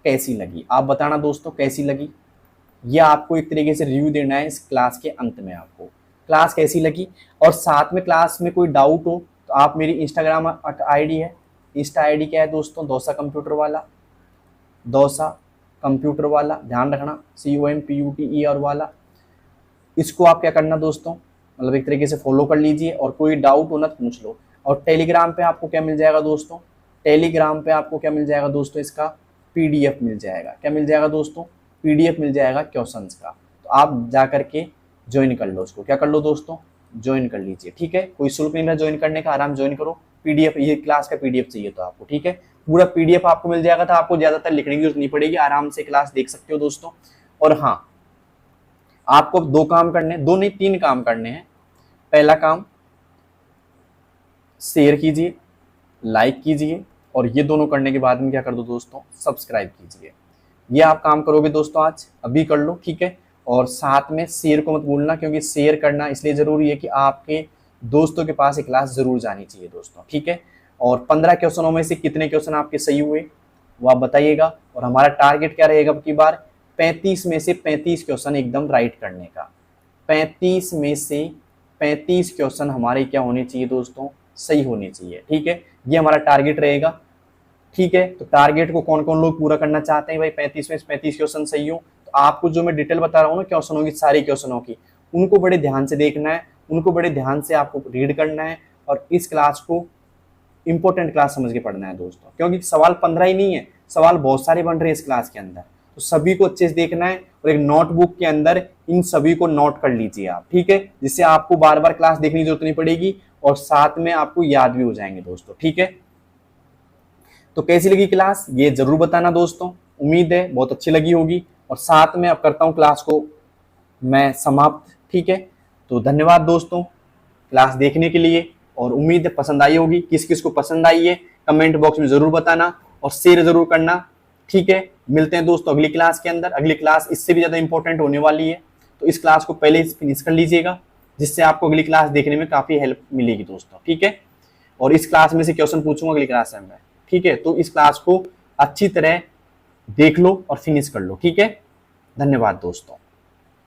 A: कैसी लगी, आप बताना दोस्तों कैसी लगी। ये आपको एक तरीके से रिव्यू देना है इस क्लास के अंत में, आपको क्लास कैसी लगी। और साथ में क्लास में कोई डाउट हो तो आप मेरी इंस्टाग्राम ID है, इंस्टा ID क्या है दोस्तों, दोसा कंप्यूटर वाला, दोसा कंप्यूटर वाला, ध्यान रखना, COMPUTER वाला। इसको आप क्या करना दोस्तों, मतलब एक तरीके से फॉलो कर लीजिए, और कोई डाउट हो ना तो पूछ लो। और टेलीग्राम पे आपको क्या मिल जाएगा दोस्तों, टेलीग्राम पे आपको क्या मिल जाएगा दोस्तों, इसका PDF मिल जाएगा। क्या मिल जाएगा दोस्तों, PDF मिल जाएगा क्वेश्चंस का। तो आप जा करके ज्वाइन कर लो उसको, क्या कर लो दोस्तों, ज्वाइन कर लीजिए, ठीक है। कोई शुल्क नहीं है ज्वाइन करने का, आराम ज्वाइन करो। PDF, ये क्लास का PDF चाहिए तो आपको, ठीक है, पूरा PDF आपको मिल जाएगा। तो आपको ज्यादातर लिखने की जरूरत नहीं पड़ेगी, आराम से क्लास देख सकते हो दोस्तों। और हाँ, आपको 2 काम करने, 2 नहीं 3 काम करने हैं। पहला काम, शेयर कीजिए, लाइक कीजिए, और ये दोनों करने के बाद में क्या कर दो दोस्तों, सब्सक्राइब कीजिए। ये आप काम करोगे दोस्तों, आज अभी कर लो, ठीक है। और साथ में शेयर को मत भूलना, क्योंकि शेयर करना इसलिए जरूरी है कि आपके दोस्तों के पास ये क्लास जरूर जानी चाहिए दोस्तों, ठीक है। और 15 क्वेश्चनों में से कितने क्वेश्चन आपके सही हुए वो आप बताइएगा। और हमारा टारगेट क्या रहेगा अब की बार, 35 में से 35 क्वेश्चन एकदम राइट करने का। 35 में से 35 क्वेश्चन हमारे क्या होने चाहिए दोस्तों, सही होने चाहिए, ठीक है। ये हमारा टारगेट रहेगा, ठीक है। तो टारगेट को कौन कौन लोग पूरा करना चाहते हैं भाई, 35 में से 35 क्वेश्चन सही हो। तो आपको जो मैं डिटेल बता रहा हूँ ना क्वेश्चनों की, सारी क्वेश्चनों की, उनको बड़े ध्यान से देखना है, उनको बड़े ध्यान से आपको रीड करना है और इस क्लास को इंपॉर्टेंट क्लास समझ के पढ़ना है दोस्तों, क्योंकि सवाल 15 ही नहीं है, सवाल बहुत सारे बन रहे हैं इस क्लास के अंदर। तो सभी को अच्छे से देखना है और एक नोटबुक के अंदर इन सभी को नोट कर लीजिए आप, ठीक है, जिससे आपको बार बार क्लास देखने की जरूरत नहीं पड़ेगी और साथ में आपको याद भी हो जाएंगे दोस्तों, ठीक है। तो कैसी लगी क्लास ये जरूर बताना दोस्तों, उम्मीद है बहुत अच्छी लगी होगी। और साथ में अब करता हूं क्लास को मैं समाप्त, ठीक है। तो धन्यवाद दोस्तों क्लास देखने के लिए, और उम्मीद है पसंद आई होगी। किस किस को पसंद आई है कमेंट बॉक्स में जरूर बताना और शेयर जरूर करना, ठीक है। मिलते हैं दोस्तों अगली क्लास के अंदर। अगली क्लास इससे भी ज्यादा इंपॉर्टेंट होने वाली है, तो इस क्लास को पहले फिनिश कर लीजिएगा, जिससे आपको अगली क्लास देखने में काफी हेल्प मिलेगी दोस्तों, ठीक है। और इस क्लास में से क्वेश्चन पूछूंगा अगली क्लास में मैं, ठीक है। तो इस क्लास को अच्छी तरह देख लो और फिनिश कर लो, ठीक है। धन्यवाद दोस्तों।